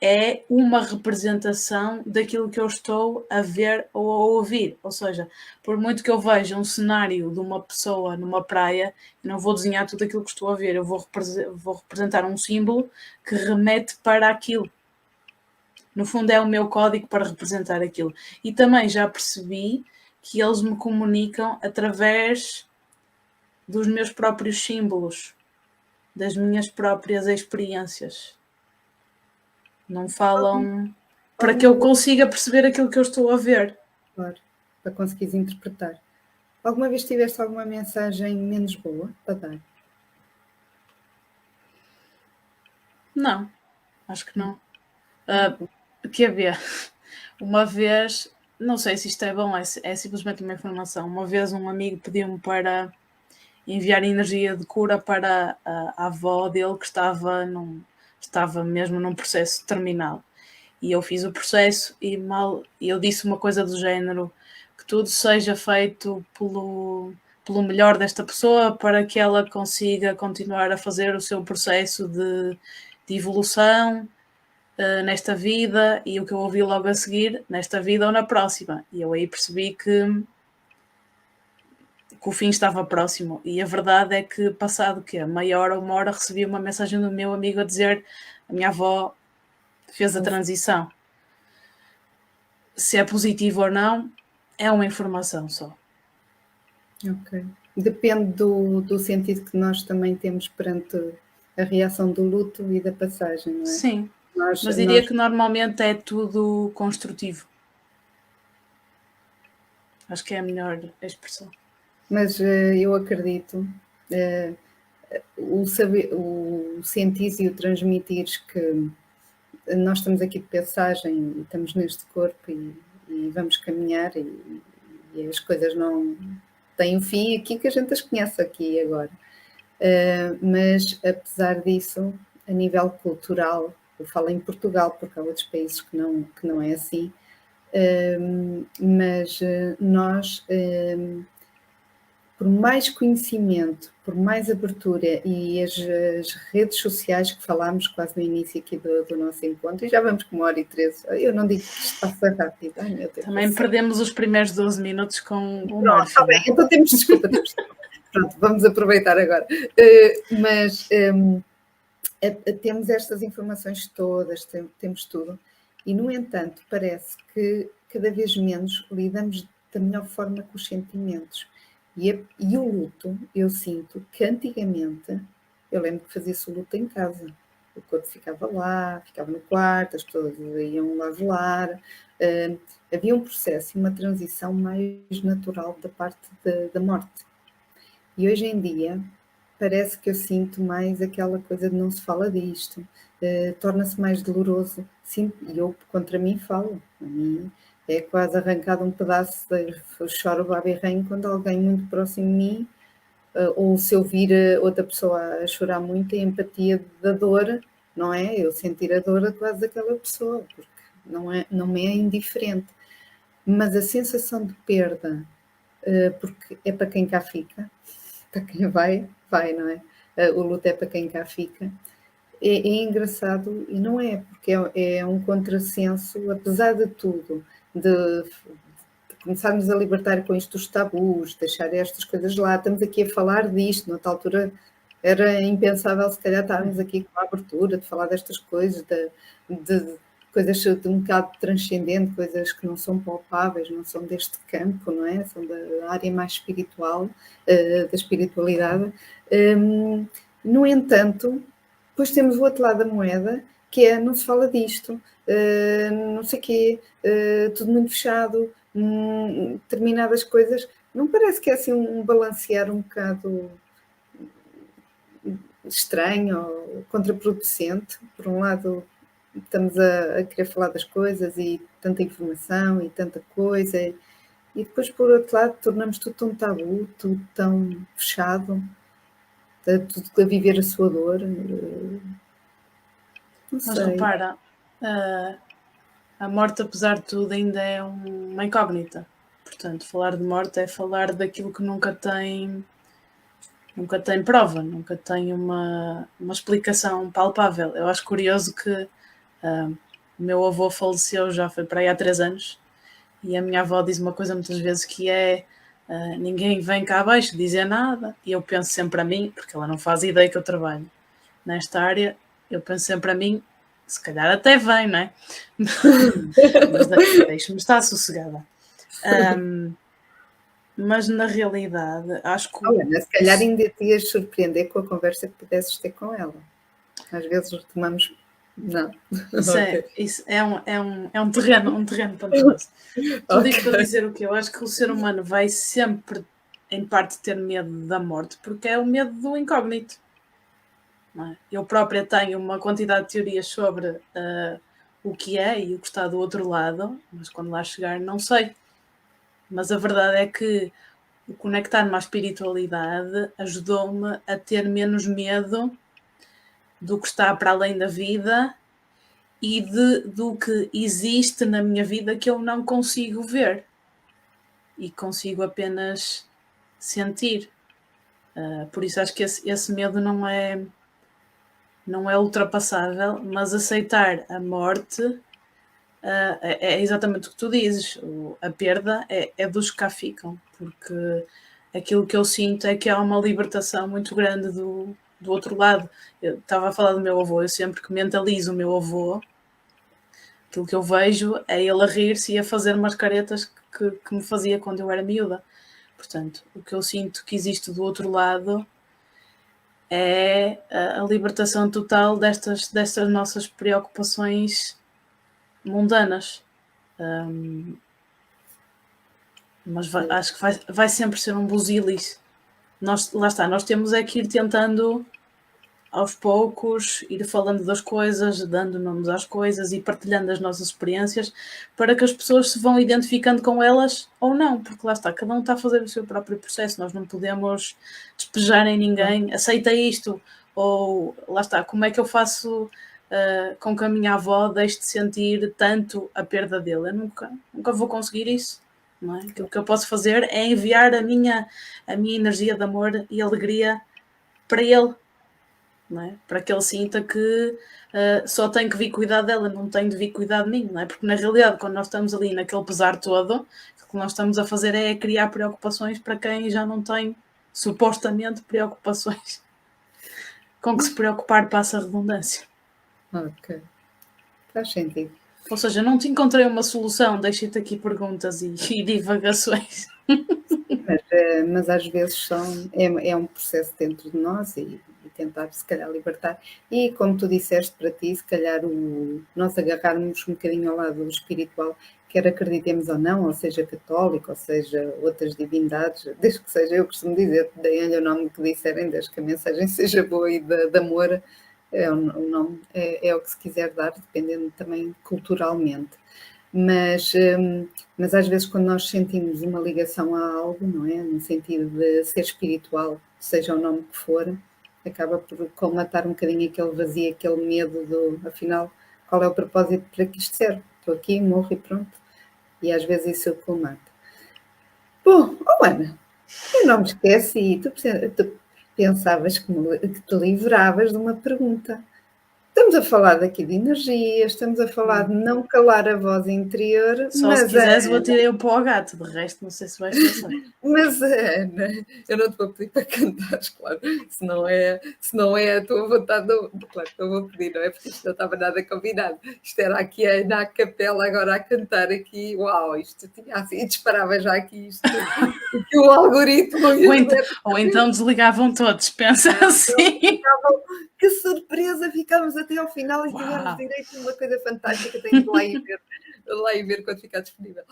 é uma representação daquilo que eu estou a ver ou a ouvir. Ou seja, por muito que eu veja um cenário de uma pessoa numa praia, eu não vou desenhar tudo aquilo que estou a ver, eu vou representar um símbolo que remete para aquilo. No fundo é o meu código para representar aquilo. E também já percebi que eles me comunicam através dos meus próprios símbolos, das minhas próprias experiências. Não falam para que eu consiga perceber aquilo que eu estou a ver. Claro, para conseguires interpretar. Alguma vez tiveste alguma mensagem menos boa para dar? Não, acho que não. Quer ver? Uma vez, não sei se isto é bom, é simplesmente uma informação. Uma vez um amigo pediu-me para enviar energia de cura para a avó dele que estava mesmo num processo terminal. E eu fiz o processo e eu disse uma coisa do género, que tudo seja feito pelo melhor desta pessoa para que ela consiga continuar a fazer o seu processo de evolução nesta vida, e o que eu ouvi logo a seguir, nesta vida ou na próxima. E eu aí percebi que o fim estava próximo. E a verdade é que, passado meia hora ou uma hora, recebi uma mensagem do meu amigo a dizer: a minha avó fez a transição. Se é positivo ou não, é uma informação só. Ok. Depende do sentido que nós também temos perante a reação do luto e da passagem, não é? Sim, mas diria que normalmente é tudo construtivo. Acho que é a melhor expressão. Mas eu acredito, o sentir e o transmitir que nós estamos aqui de passagem e estamos neste corpo e vamos caminhar e as coisas não têm um fim aqui que a gente as conhece aqui agora. Mas apesar disso, a nível cultural, eu falo em Portugal porque há outros países que não é assim, mas nós, por mais conhecimento, por mais abertura e as redes sociais que falámos quase no início aqui do nosso encontro, e já vamos com 1h13, eu não digo que isto passa rápido. Ai, meu Deus, também perdemos os primeiros 12 minutos com o Pronto, está bem, então temos desculpa. Pronto, vamos aproveitar agora. Mas temos estas informações todas, temos tudo, e no entanto parece que cada vez menos lidamos da melhor forma com os sentimentos. E o luto, eu sinto que antigamente, eu lembro que fazia-se o luto em casa. O corpo ficava lá, ficava no quarto, as pessoas iam lá velar. Havia um processo e uma transição mais natural da parte da morte. E hoje em dia, parece que eu sinto mais aquela coisa de não se fala disto. Torna-se mais doloroso. Sim, e eu contra mim falo. A mim é quase arrancado um pedaço, eu choro babirrenho quando alguém muito próximo de mim, ou se eu vir outra pessoa a chorar muito, a empatia da dor, não é? Eu sentir a dor quase daquela pessoa, porque não me é indiferente. Mas a sensação de perda, porque é para quem cá fica, para quem vai, não é? O luto é para quem cá fica. É engraçado, e não é, porque é um contrassenso, apesar de tudo, de começarmos a libertar com isto dos tabus, deixar estas coisas lá. Estamos aqui a falar disto, noutra altura era impensável se calhar estarmos aqui com a abertura de falar destas coisas, de coisas de um bocado transcendente, coisas que não são palpáveis, não são deste campo, não é? São da área mais espiritual, da espiritualidade. No entanto, depois temos o outro lado da moeda, que é, não se fala disto, não sei o quê, tudo muito fechado, determinadas coisas. Não parece que é assim um balancear um bocado estranho ou contraproducente? Por um lado, estamos a querer falar das coisas e tanta informação e tanta coisa, e depois, por outro lado, tornamos tudo tão tabu, tudo tão fechado, tudo a viver a sua dor. Não Mas sei. repara, a morte, apesar de tudo, ainda é uma incógnita. Portanto, falar de morte é falar daquilo que nunca tem prova, nunca tem uma explicação palpável. Eu acho curioso que o meu avô faleceu, já foi para aí há 3 anos, e a minha avó diz uma coisa muitas vezes que é ninguém vem cá abaixo dizer nada, e eu penso sempre a mim, porque ela não faz ideia que eu trabalho nesta área, eu penso sempre a mim, se calhar até vem, não é? Mas deixe-me estar sossegada. Mas na realidade, acho que. Olha, se calhar ainda te ias surpreender com a conversa que pudesses ter com ela. Às vezes retomamos. Não. Isso é um terreno pantanoso. Tudo isto para dizer o quê? Eu acho que o ser humano vai sempre, em parte, ter medo da morte, porque é o medo do incógnito. Não é? Eu própria tenho uma quantidade de teorias sobre o que é e o que está do outro lado, mas quando lá chegar não sei. Mas a verdade é que o conectar-me à espiritualidade ajudou-me a ter menos medo do que está para além da vida e do que existe na minha vida que eu não consigo ver e consigo apenas sentir. Por isso acho que esse medo não é ultrapassável, mas aceitar a morte é exatamente o que tu dizes. A perda é dos que cá ficam, porque aquilo que eu sinto é que há uma libertação muito grande do outro lado. Eu estava a falar do meu avô, eu sempre que mentalizo o meu avô, aquilo que eu vejo é ele a rir-se e a fazer umas caretas que me fazia quando eu era miúda. Portanto, o que eu sinto que existe do outro lado é a libertação total destas nossas preocupações mundanas. Mas acho que vai sempre ser um busilis. Lá está, nós temos é que ir tentando aos poucos, ir falando das coisas, dando nomes às coisas e partilhando as nossas experiências para que as pessoas se vão identificando com elas ou não, porque lá está, cada um está a fazer o seu próprio processo, nós não podemos despejar em ninguém, aceita isto, ou lá está, como é que eu faço com que a minha avó deixe de sentir tanto a perda dele? Eu nunca vou conseguir isso. Não é? Aquilo que eu posso fazer é enviar a minha energia de amor e alegria para ele, não é? Para que ele sinta que só tem que vir cuidar dela, não tem de vir cuidar de mim, não é? Porque na realidade, quando nós estamos ali naquele pesar todo, o que nós estamos a fazer é criar preocupações para quem já não tem supostamente preocupações. Com que se preocupar passa a redundância. Ok. Faz sentido. Ou seja, não te encontrei uma solução, deixei-te aqui perguntas e divagações. Mas às vezes é um processo dentro de nós e tentar, se calhar, libertar. E, como tu disseste, para ti, se calhar, nós agarrarmos um bocadinho ao lado espiritual, quer acreditemos ou não, ou seja católico, ou seja outras divindades, desde que seja, eu costumo dizer, deem-lhe o nome que disserem, desde que a mensagem seja boa e de amor, o nome é o que se quiser dar, dependendo também culturalmente. Mas às vezes quando nós sentimos uma ligação a algo, não é? No sentido de ser espiritual, seja o nome que for, acaba por colmatar um bocadinho aquele vazio, aquele medo do, afinal, qual é o propósito para que isto serve? Estou aqui, morro e pronto. E às vezes isso colmata. Bom, Ana, eu não me esqueci, e tu pensavas que te livravas de uma pergunta. Estamos a falar daqui de energias, estamos a falar de não calar a voz interior. Só mas se quiseres, vou tirar eu para o gato, de resto, não sei se vais pensar. Mas, Ana, eu não te vou pedir para cantares, claro, se não é a tua vontade, claro que eu vou pedir, não é? Porque isto não estava nada combinado. Isto era aqui a Ana à capela, agora a cantar aqui, uau, isto tinha assim, disparava já aqui isto, que o algoritmo... Ou então desligavam todos, pensa assim. Que surpresa, ficámos até ao final e tivemos direito a uma coisa fantástica, tenho de lá e ver quando ficar disponível.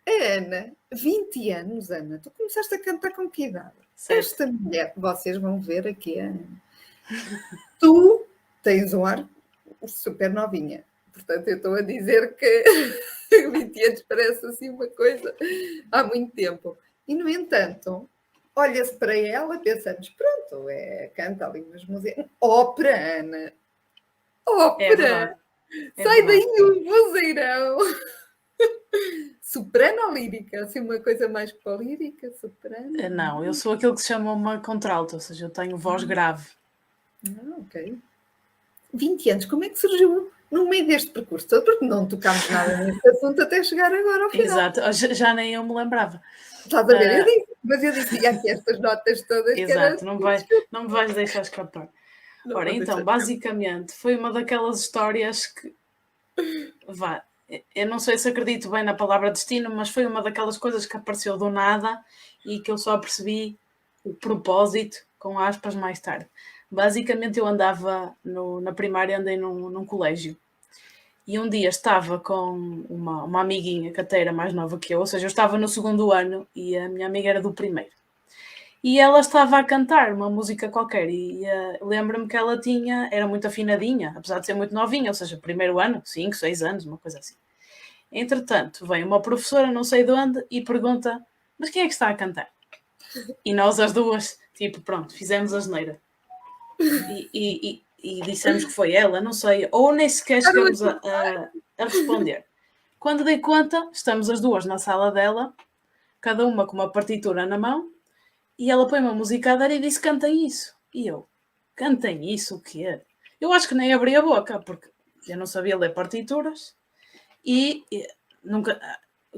Ana, 20 anos, Ana, tu começaste a cantar com que idade? Certo. Esta mulher, vocês vão ver aqui, Ana. Tu tens um ar super novinha. Portanto, eu estou a dizer que 20 anos parece assim uma coisa há muito tempo. E, no entanto, olha-se para ela, pensamos, pronto, canta ali umas músicas. Ópera, Ana! É verdade. Ópera! Sai daí o vozeirão! Soprano ou lírica? Assim, uma coisa mais para lírica, soprano? Não, eu sou aquilo que se chama uma contralto, ou seja, eu tenho voz grave. Ok. 20 anos, como é que surgiu no meio deste percurso todo? Porque não tocámos nada neste assunto até chegar agora ao final. Exato, já nem eu me lembrava. Estás a ver? Mas eu disse, tinha aqui estas notas todas. Exato, não me vais deixar escapar. Ora, então, basicamente, foi uma daquelas histórias que, eu não sei se acredito bem na palavra destino, mas foi uma daquelas coisas que apareceu do nada e que eu só percebi o propósito, com aspas, mais tarde. Basicamente, eu andava na primária, andei num colégio. E um dia estava com uma amiguinha que até era mais nova que eu, ou seja, eu estava no segundo ano e a minha amiga era do primeiro. E ela estava a cantar uma música qualquer e lembro-me que ela era muito afinadinha, apesar de ser muito novinha, ou seja, primeiro ano, 5, 6 anos, uma coisa assim. Entretanto, vem uma professora, não sei de onde, e pergunta, mas quem é que está a cantar? E nós as duas, tipo, pronto, fizemos a asneira. E dissemos que foi ela, não sei, ou nem sequer chegamos a responder. Quando dei conta, estamos as duas na sala dela, cada uma com uma partitura na mão, e ela põe uma música a dar e disse, cantem isso. E eu, cantem isso, o quê? Eu acho que nem abri a boca, porque eu não sabia ler partituras, e nunca...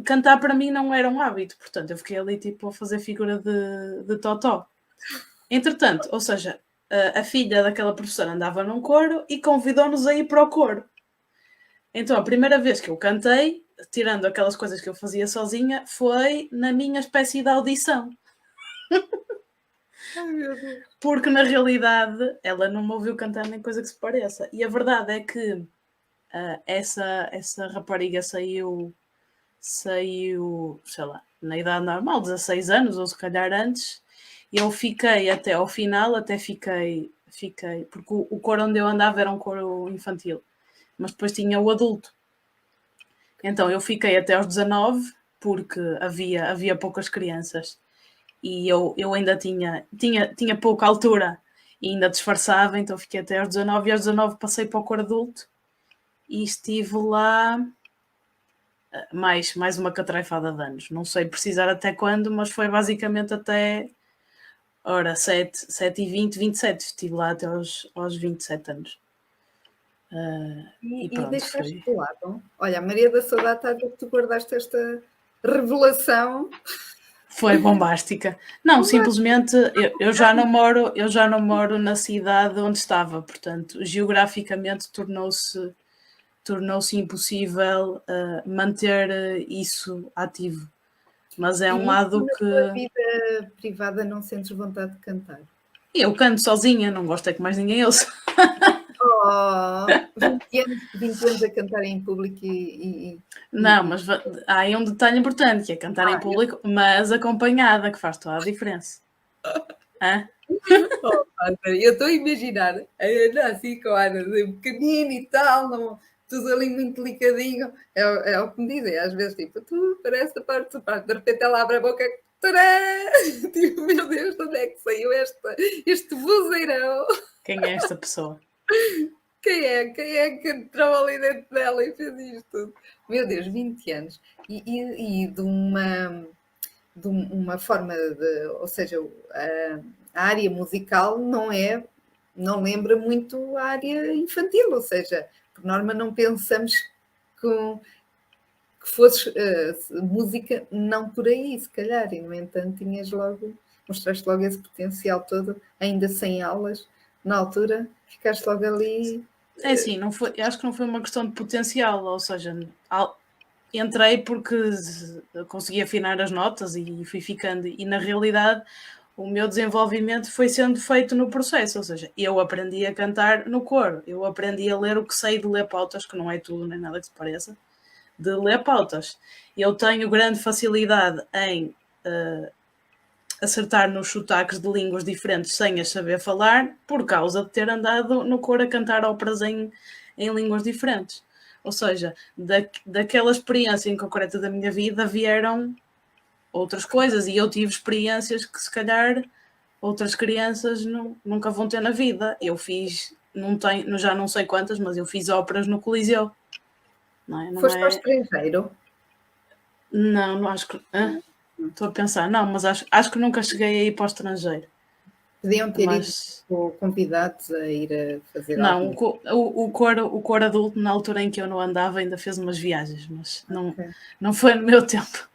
Cantar para mim não era um hábito, portanto eu fiquei ali tipo a fazer figura de totó. Entretanto, ou seja, a filha daquela professora andava num coro e convidou-nos a ir para o coro. Então, a primeira vez que eu cantei, tirando aquelas coisas que eu fazia sozinha, foi na minha espécie de audição. Ai, meu Deus. Porque, na realidade, ela não me ouviu cantar nem coisa que se pareça. E a verdade é que essa rapariga saiu, sei lá, na idade normal, 16 anos, ou se calhar antes, e eu fiquei até ao final, fiquei, porque o coro onde eu andava era um coro infantil, mas depois tinha o adulto. Então eu fiquei até aos 19, porque havia poucas crianças, e eu ainda tinha pouca altura, e ainda disfarçava, então fiquei até aos 19, e aos 19 passei para o coro adulto, e estive lá mais uma catrefada de anos. Não sei precisar até quando, mas foi basicamente até 7 e 20, 27. Estive lá até aos 27 anos. E pronto, deixaste de lado. Olha, a Maria da Saudade está a dizer que tu guardaste esta revelação. Foi bombástica. Não, simplesmente eu já não moro na cidade onde estava, portanto, geograficamente tornou-se impossível manter isso ativo. Mas é um lado que... Na tua vida privada não sentes vontade de cantar? Eu canto sozinha, não gosto é que mais ninguém ouça. 20 anos a cantar em público Não, mas há aí um detalhe importante, que é cantar em público, mas acompanhada, que faz toda a diferença. Eu estou a imaginar a Ana assim com a Ana pequenina e tal, não, tudo ali muito delicadinho. É o que me dizem, às vezes, tipo, tu parece a participar, de repente ela abre a boca, tcharam! Tipo, meu Deus, de onde é que saiu este vozeirão? Quem é esta pessoa? Quem é que entrou ali dentro dela e fez isto tudo? Meu Deus, 20 anos. E de uma forma ou seja, a área musical não lembra muito a área infantil, ou seja, por norma não pensamos que fosse música não por aí, se calhar, e no entanto mostraste logo esse potencial todo, ainda sem aulas, na altura, ficaste logo ali. É assim, não foi, acho que não foi uma questão de potencial, ou seja, entrei porque consegui afinar as notas e fui ficando, e na realidade o meu desenvolvimento foi sendo feito no processo, ou seja, eu aprendi a cantar no coro, eu aprendi a ler o que sei de ler pautas, que não é tudo nem nada que se pareça, de ler pautas. Eu tenho grande facilidade em acertar nos sotaques de línguas diferentes sem as saber falar, por causa de ter andado no coro a cantar óperas em línguas diferentes. Ou seja, daquela experiência inconcreta da minha vida vieram outras coisas, e eu tive experiências que se calhar outras crianças nunca vão ter na vida. Eu fiz, já não sei quantas, mas eu fiz óperas no Coliseu. Foste ao estrangeiro? Não acho que... Estou a pensar, não, mas acho que nunca cheguei a ir para o estrangeiro. Podiam ter ido convidados a ir a fazer não, o coro adulto, na altura em que eu não andava, ainda fez umas viagens, mas não foi no meu tempo,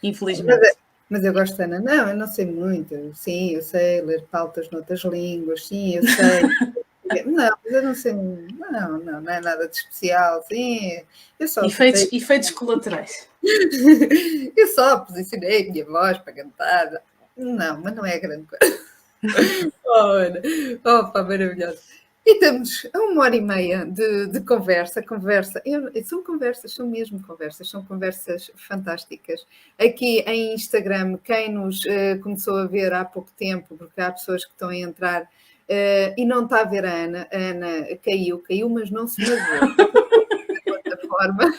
infelizmente. Mas eu gosto, Ana. Não, eu não sei muito. Sim, eu sei ler pautas noutras línguas. Sim, eu sei. Não, mas eu não sei. Não é nada de especial. Sim, eu só. Efeitos colaterais. Eu só posicionei a minha voz para cantar. Não, mas não é grande coisa. Opa, maravilhoso. E estamos a 1h30 de conversa. São mesmo conversas, são conversas fantásticas. Aqui em Instagram, quem nos começou a ver há pouco tempo, porque há pessoas que estão a entrar e não está a ver a Ana caiu, mas não se magoou. Forma.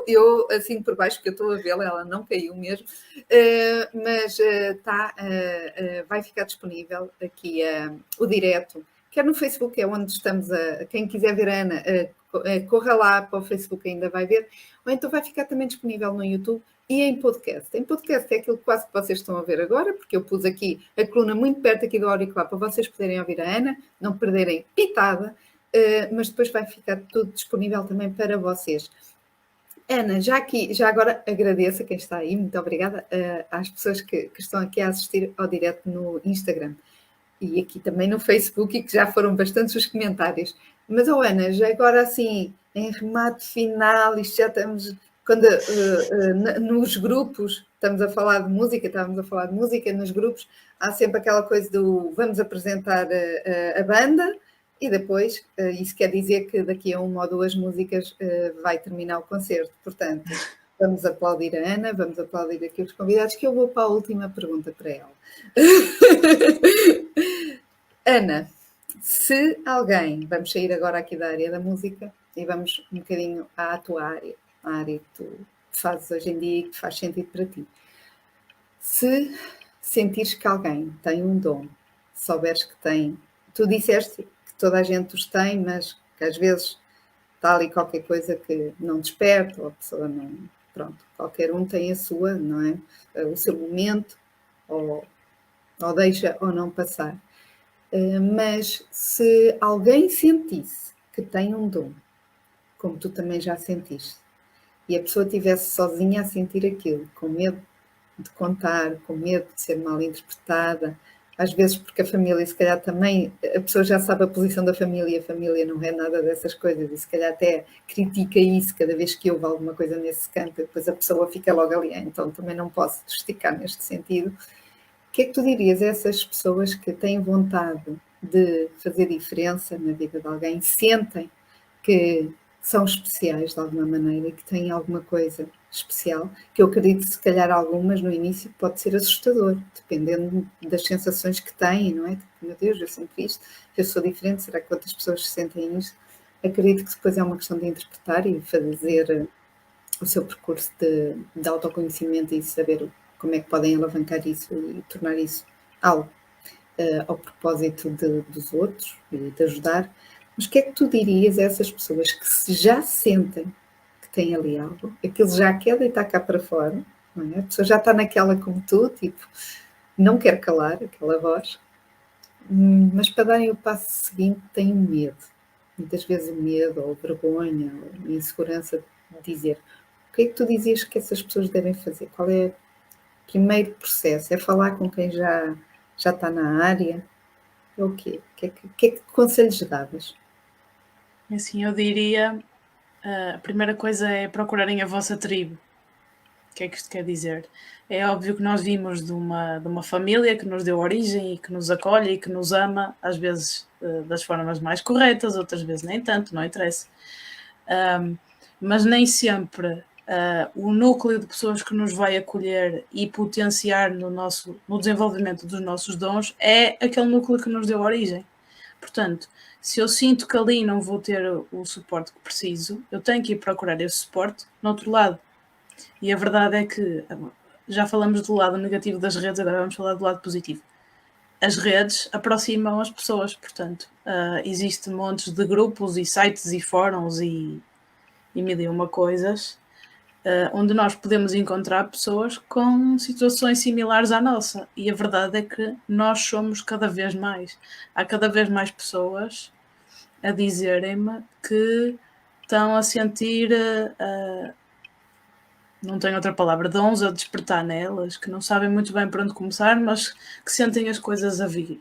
Eu assim por baixo, que eu estou a vê-la, ela não caiu mesmo, mas vai ficar disponível aqui o direto, quer no Facebook, é onde estamos, quem quiser ver a Ana, corra lá para o Facebook, ainda vai ver, ou então vai ficar também disponível no YouTube e em podcast. Em podcast é aquilo quase que vocês estão a ver agora, porque eu pus aqui a coluna muito perto aqui do auricular para vocês poderem ouvir a Ana, não perderem pitada. Mas depois vai ficar tudo disponível também para vocês. Ana, já agora agradeço a quem está aí, muito obrigada às pessoas que estão aqui a assistir ao direto no Instagram e aqui também no Facebook, e que já foram bastantes os comentários. Mas, Ana, já agora assim, em remate final, isto já estamos, nos grupos, estávamos a falar de música, nos grupos há sempre aquela coisa do vamos apresentar a banda, e depois, isso quer dizer que daqui a 1 ou 2 músicas vai terminar o concerto. Portanto, vamos aplaudir a Ana, vamos aplaudir aqui os convidados, que eu vou para a última pergunta para ela. Ana, se alguém, vamos sair agora aqui da área da música e vamos um bocadinho à tua área, a área que tu fazes hoje em dia e que faz sentido para ti. Se sentires que alguém tem um dom, souberes que tem, tu disseste toda a gente os tem, mas que às vezes está ali qualquer coisa que não desperta, ou a pessoa não... Pronto, qualquer um tem a sua, não é? O seu momento, ou deixa ou não passar. Mas se alguém sentisse que tem um dom, como tu também já sentiste, e a pessoa estivesse sozinha a sentir aquilo, com medo de contar, com medo de ser mal interpretada, às vezes porque a família, se calhar também, a pessoa já sabe a posição da família, e a família não é nada dessas coisas, e se calhar até critica isso cada vez que houve alguma coisa nesse campo, e depois a pessoa fica logo ali, então também não posso justificar neste sentido. O que é que tu dirias a essas pessoas que têm vontade de fazer diferença na vida de alguém, sentem que são especiais de alguma maneira e que têm alguma coisa especial, que eu acredito que se calhar algumas no início pode ser assustador, dependendo das sensações que têm, não é? Tipo, meu Deus, eu sinto isto, eu sou diferente, será que outras pessoas sentem isto? Acredito que depois é uma questão de interpretar e fazer o seu percurso de autoconhecimento e saber como é que podem alavancar isso e tornar isso algo ao propósito dos outros e de ajudar. Mas o que é que tu dirias a essas pessoas que já sentem que têm ali algo, aquilo já quer deitar cá para fora, não é? A pessoa já está naquela como tu, tipo, não quer calar aquela voz, mas para darem o passo seguinte têm medo. Muitas vezes medo, ou vergonha, ou insegurança de dizer. O que é que tu dizias que essas pessoas devem fazer? Qual é o primeiro processo? É falar com quem já está na área? É o quê? Que conselhos davas? Assim, eu diria, a primeira coisa é procurarem a vossa tribo. O que é que isto quer dizer? É óbvio que nós vimos de uma família que nos deu origem e que nos acolhe e que nos ama, às vezes das formas mais corretas, outras vezes nem tanto, não interessa. Mas nem sempre o núcleo de pessoas que nos vai acolher e potenciar no desenvolvimento dos nossos dons é aquele núcleo que nos deu origem. Portanto, se eu sinto que ali não vou ter o suporte que preciso, eu tenho que ir procurar esse suporte no outro lado. E a verdade é que já falamos do lado negativo das redes, agora vamos falar do lado positivo. As redes aproximam as pessoas, portanto, existem montes de grupos e sites e fóruns e mil e uma coisas onde nós podemos encontrar pessoas com situações similares à nossa. E a verdade é que nós somos cada vez mais. Há cada vez mais pessoas a dizerem-me que estão a sentir, não tenho outra palavra, dons a despertar nelas, que não sabem muito bem por onde começar, mas que sentem as coisas a vir.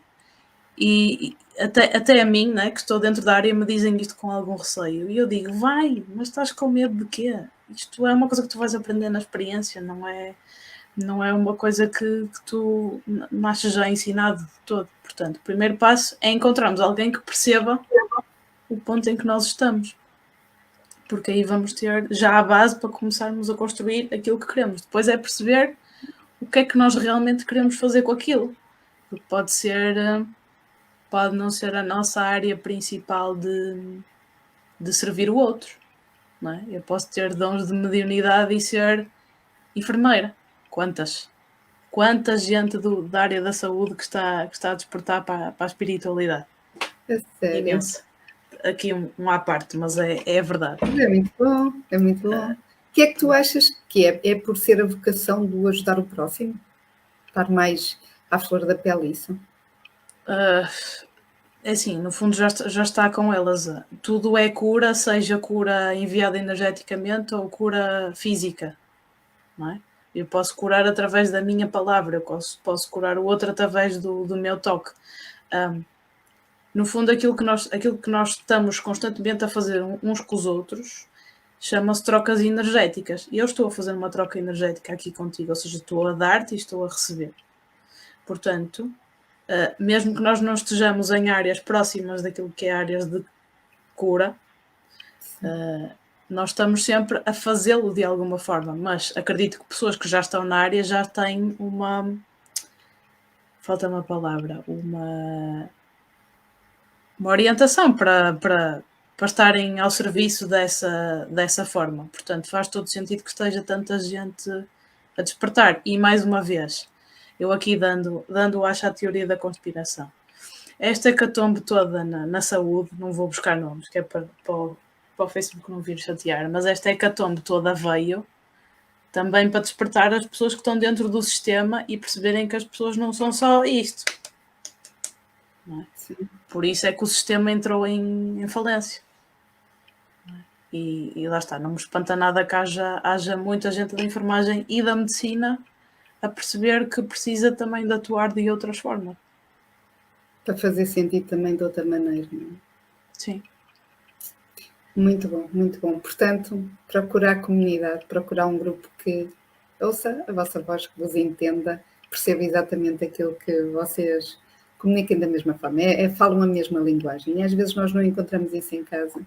E até a mim, né, que estou dentro da área, me dizem isto com algum receio. E eu digo, vai, mas estás com medo de quê? Isto é uma coisa que tu vais aprender na experiência, não é uma coisa que tu nasces já ensinado de todo. Portanto, o primeiro passo é encontrarmos alguém que perceba o ponto em que nós estamos. Porque aí vamos ter já a base para começarmos a construir aquilo que queremos. Depois é perceber o que é que nós realmente queremos fazer com aquilo. Porque pode não ser a nossa área principal de servir o outro. Não é? Eu posso ter dons de mediunidade e ser enfermeira. Quantas gente da área da saúde que está a despertar para a espiritualidade? É sério. Imensa. Aqui um à parte, mas é verdade. É muito bom, é muito bom. O que é que tu achas que é? É por ser a vocação do ajudar o próximo? Estar mais à flor da pele isso? É assim, no fundo já está com elas. Tudo é cura, seja cura enviada energeticamente ou cura física, não é? Eu posso curar através da minha palavra, eu posso curar o outro através do meu toque. No fundo, aquilo que nós estamos constantemente a fazer uns com os outros chama-se trocas energéticas. E eu estou a fazer uma troca energética aqui contigo, ou seja, estou a dar-te e estou a receber. Portanto, mesmo que nós não estejamos em áreas próximas daquilo que é áreas de cura, nós estamos sempre a fazê-lo de alguma forma, mas acredito que pessoas que já estão na área já têm falta uma palavra, uma orientação para estarem ao serviço dessa forma. Portanto, faz todo sentido que esteja tanta gente a despertar. E mais uma vez, eu aqui dando acho a teoria da conspiração. Esta hecatombe toda na saúde, não vou buscar nomes, que é para o Facebook não vir chatear, mas esta hecatombe toda veio também para despertar as pessoas que estão dentro do sistema e perceberem que as pessoas não são só isto. Não é? Por isso é que o sistema entrou em falência. E lá está, não me espanta nada que haja muita gente da enfermagem e da medicina a perceber que precisa também de atuar de outras formas. Para fazer sentido também de outra maneira, não é? Sim. Muito bom, muito bom. Portanto, procurar comunidade, procurar um grupo que ouça a vossa voz, que vos entenda, perceba exatamente aquilo que vocês comuniquem da mesma forma, falam a mesma linguagem. E às vezes nós não encontramos isso em casa.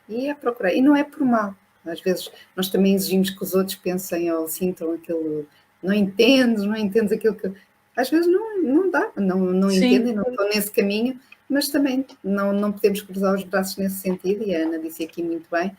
E é procurar. E não é por mal. Às vezes nós também exigimos que os outros pensem ou sintam aquilo. Não entendes aquilo que... Às vezes não dá, não entendem, não estão nesse caminho, mas também não podemos cruzar os braços nesse sentido, e a Ana disse aqui muito bem,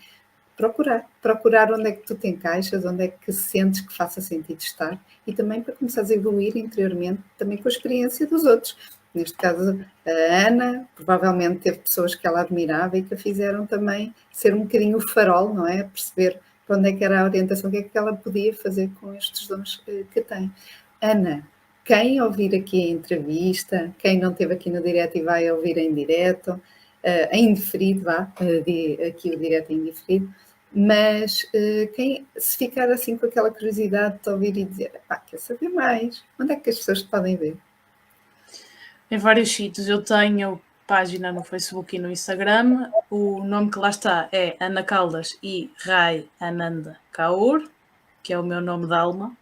procurar onde é que tu te encaixas, onde é que sentes que faça sentido estar, e também para começares a evoluir interiormente, também com a experiência dos outros. Neste caso, a Ana provavelmente teve pessoas que ela admirava e que a fizeram também ser um bocadinho o farol, não é? Perceber para onde é que era a orientação, o que é que ela podia fazer com estes dons que tem. Ana, quem ouvir aqui a entrevista, quem não esteve aqui no direto e vai ouvir em direto, em diferido, aqui o direto em diferido, mas se ficar assim com aquela curiosidade de ouvir e dizer, quer saber mais, onde é que as pessoas te podem ver? Em vários sítios. Eu tenho página no Facebook e no Instagram. O nome que lá está é Ana Caldas e Rai Ananda Kaur, que é o meu nome de alma.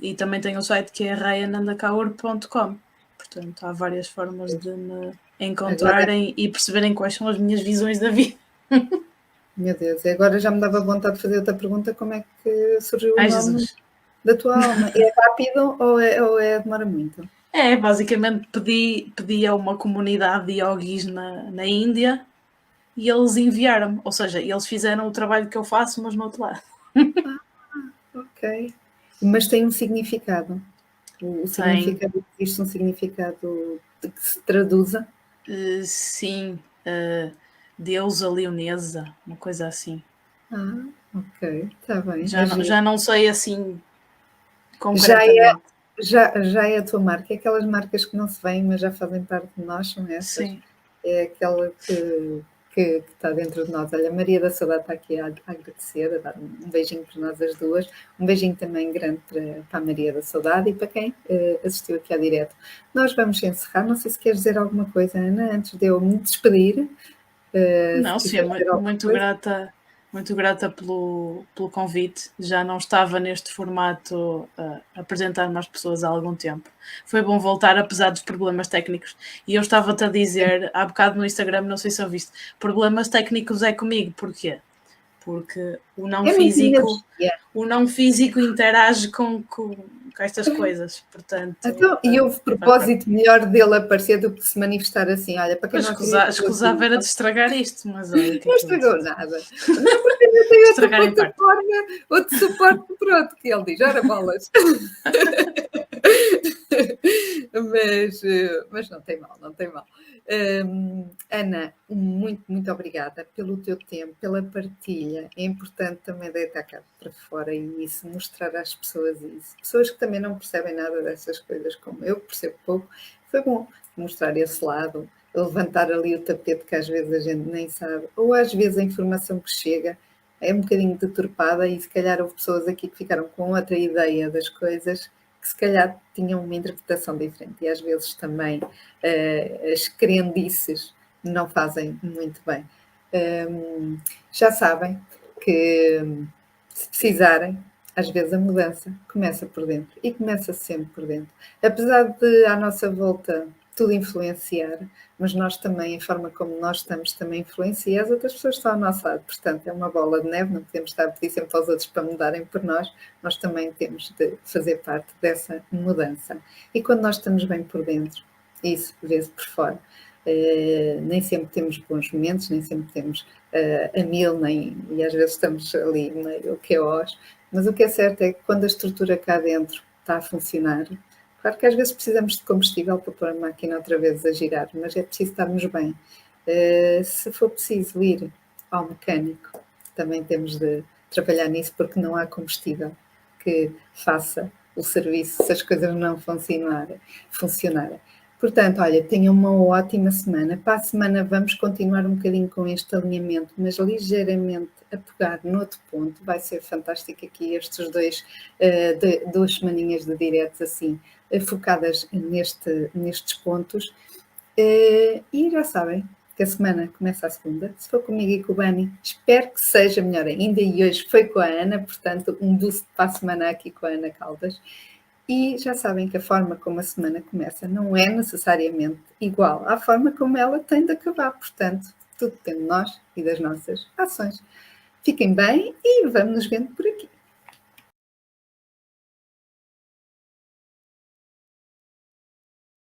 E também tenho um site que é raianandakaur.com. Portanto, há várias formas de me encontrarem e perceberem quais são as minhas visões da vida. Meu Deus, e agora já me dava vontade de fazer outra pergunta, como é que surgiu o Ai, nome Jesus. da tua alma? É rápido ou demora muito? Basicamente pedi a uma comunidade de yogis na Índia e eles enviaram-me. Ou seja, eles fizeram o trabalho que eu faço, mas no outro lado. Ok. Mas tem um significado. O Tem, significado, existe um significado de que se traduza? sim, deusa leonesa, uma coisa assim. Ah, ok, está bem. Já não sei assim Já é, concretamente. já é a tua marca, é aquelas marcas que não se veem, mas já fazem parte de nós, são essas. Sim. É aquela que está dentro de nós. Olha, a Maria da Saudade está aqui a agradecer, a dar um beijinho para nós as duas, um beijinho também grande para a Maria da Saudade e para quem assistiu aqui ao direto. Nós vamos encerrar, não sei se queres dizer alguma coisa, Ana, antes de eu me despedir. Se Não, sim, quiser dizer alguma coisa. muito grata pelo convite. Já não estava neste formato a apresentar-me às pessoas há algum tempo. Foi bom voltar, apesar dos problemas técnicos. E eu estava-te a dizer, há bocado no Instagram, não sei se ouviste, problemas técnicos é comigo. Porquê? Porque É muita energia. o não físico interage com estas coisas. Portanto, Então, e houve faz parte. propósito melhor dele aparecer do que se manifestar assim. Olha, para quem Pois não acredita, escusava era de estragar isto, mas olha o que é não que eu vou estragou fazer. nada. Não, porque ainda tem outra Estragar em parte. plataforma, outro suporte, pronto, que ele diz, ora bolas. Mas não tem mal, não tem mal. Ana, muito, muito obrigada pelo teu tempo, pela partilha. É importante também deitar cá para fora e isso, mostrar às pessoas isso. Pessoas que também não percebem nada dessas coisas, como eu, que percebo pouco. Foi bom mostrar esse lado, levantar ali o tapete que às vezes a gente nem sabe, ou às vezes a informação que chega é um bocadinho deturpada e se calhar houve pessoas aqui que ficaram com outra ideia das coisas que se calhar tinham uma interpretação diferente e às vezes também as crendices não fazem muito bem. Já sabem que se precisarem, às vezes a mudança começa por dentro e começa sempre por dentro. Apesar de à nossa volta tudo influenciar, mas nós também, a forma como nós estamos, também influencia as outras pessoas que estão ao nosso lado. Portanto, é uma bola de neve, não podemos estar a pedir sempre aos outros para mudarem por nós, nós também temos de fazer parte dessa mudança. E quando nós estamos bem por dentro, isso vê-se por fora. Nem sempre temos bons momentos, nem sempre temos a mil, e às vezes estamos ali meio caos, mas o que é certo é que quando a estrutura cá dentro está a funcionar, claro que às vezes precisamos de combustível para pôr a máquina outra vez a girar, mas é preciso estarmos bem. Se for preciso ir ao mecânico, também temos de trabalhar nisso, porque não há combustível que faça o serviço se as coisas não funcionarem. Portanto, olha, tenham uma ótima semana. Para a semana vamos continuar um bocadinho com este alinhamento, mas ligeiramente a pegar no outro ponto. Vai ser fantástico aqui estes duas semaninhas de diretos assim, focadas nestes pontos. E já sabem que a semana começa a segunda. Se for comigo e com o Bani, espero que seja melhor ainda. E hoje foi com a Ana, portanto, um boost para a semana aqui com a Ana Caldas. E já sabem que a forma como a semana começa não é necessariamente igual à forma como ela tem de acabar. Portanto, tudo depende de nós e das nossas ações. Fiquem bem e vamos nos vendo por aqui.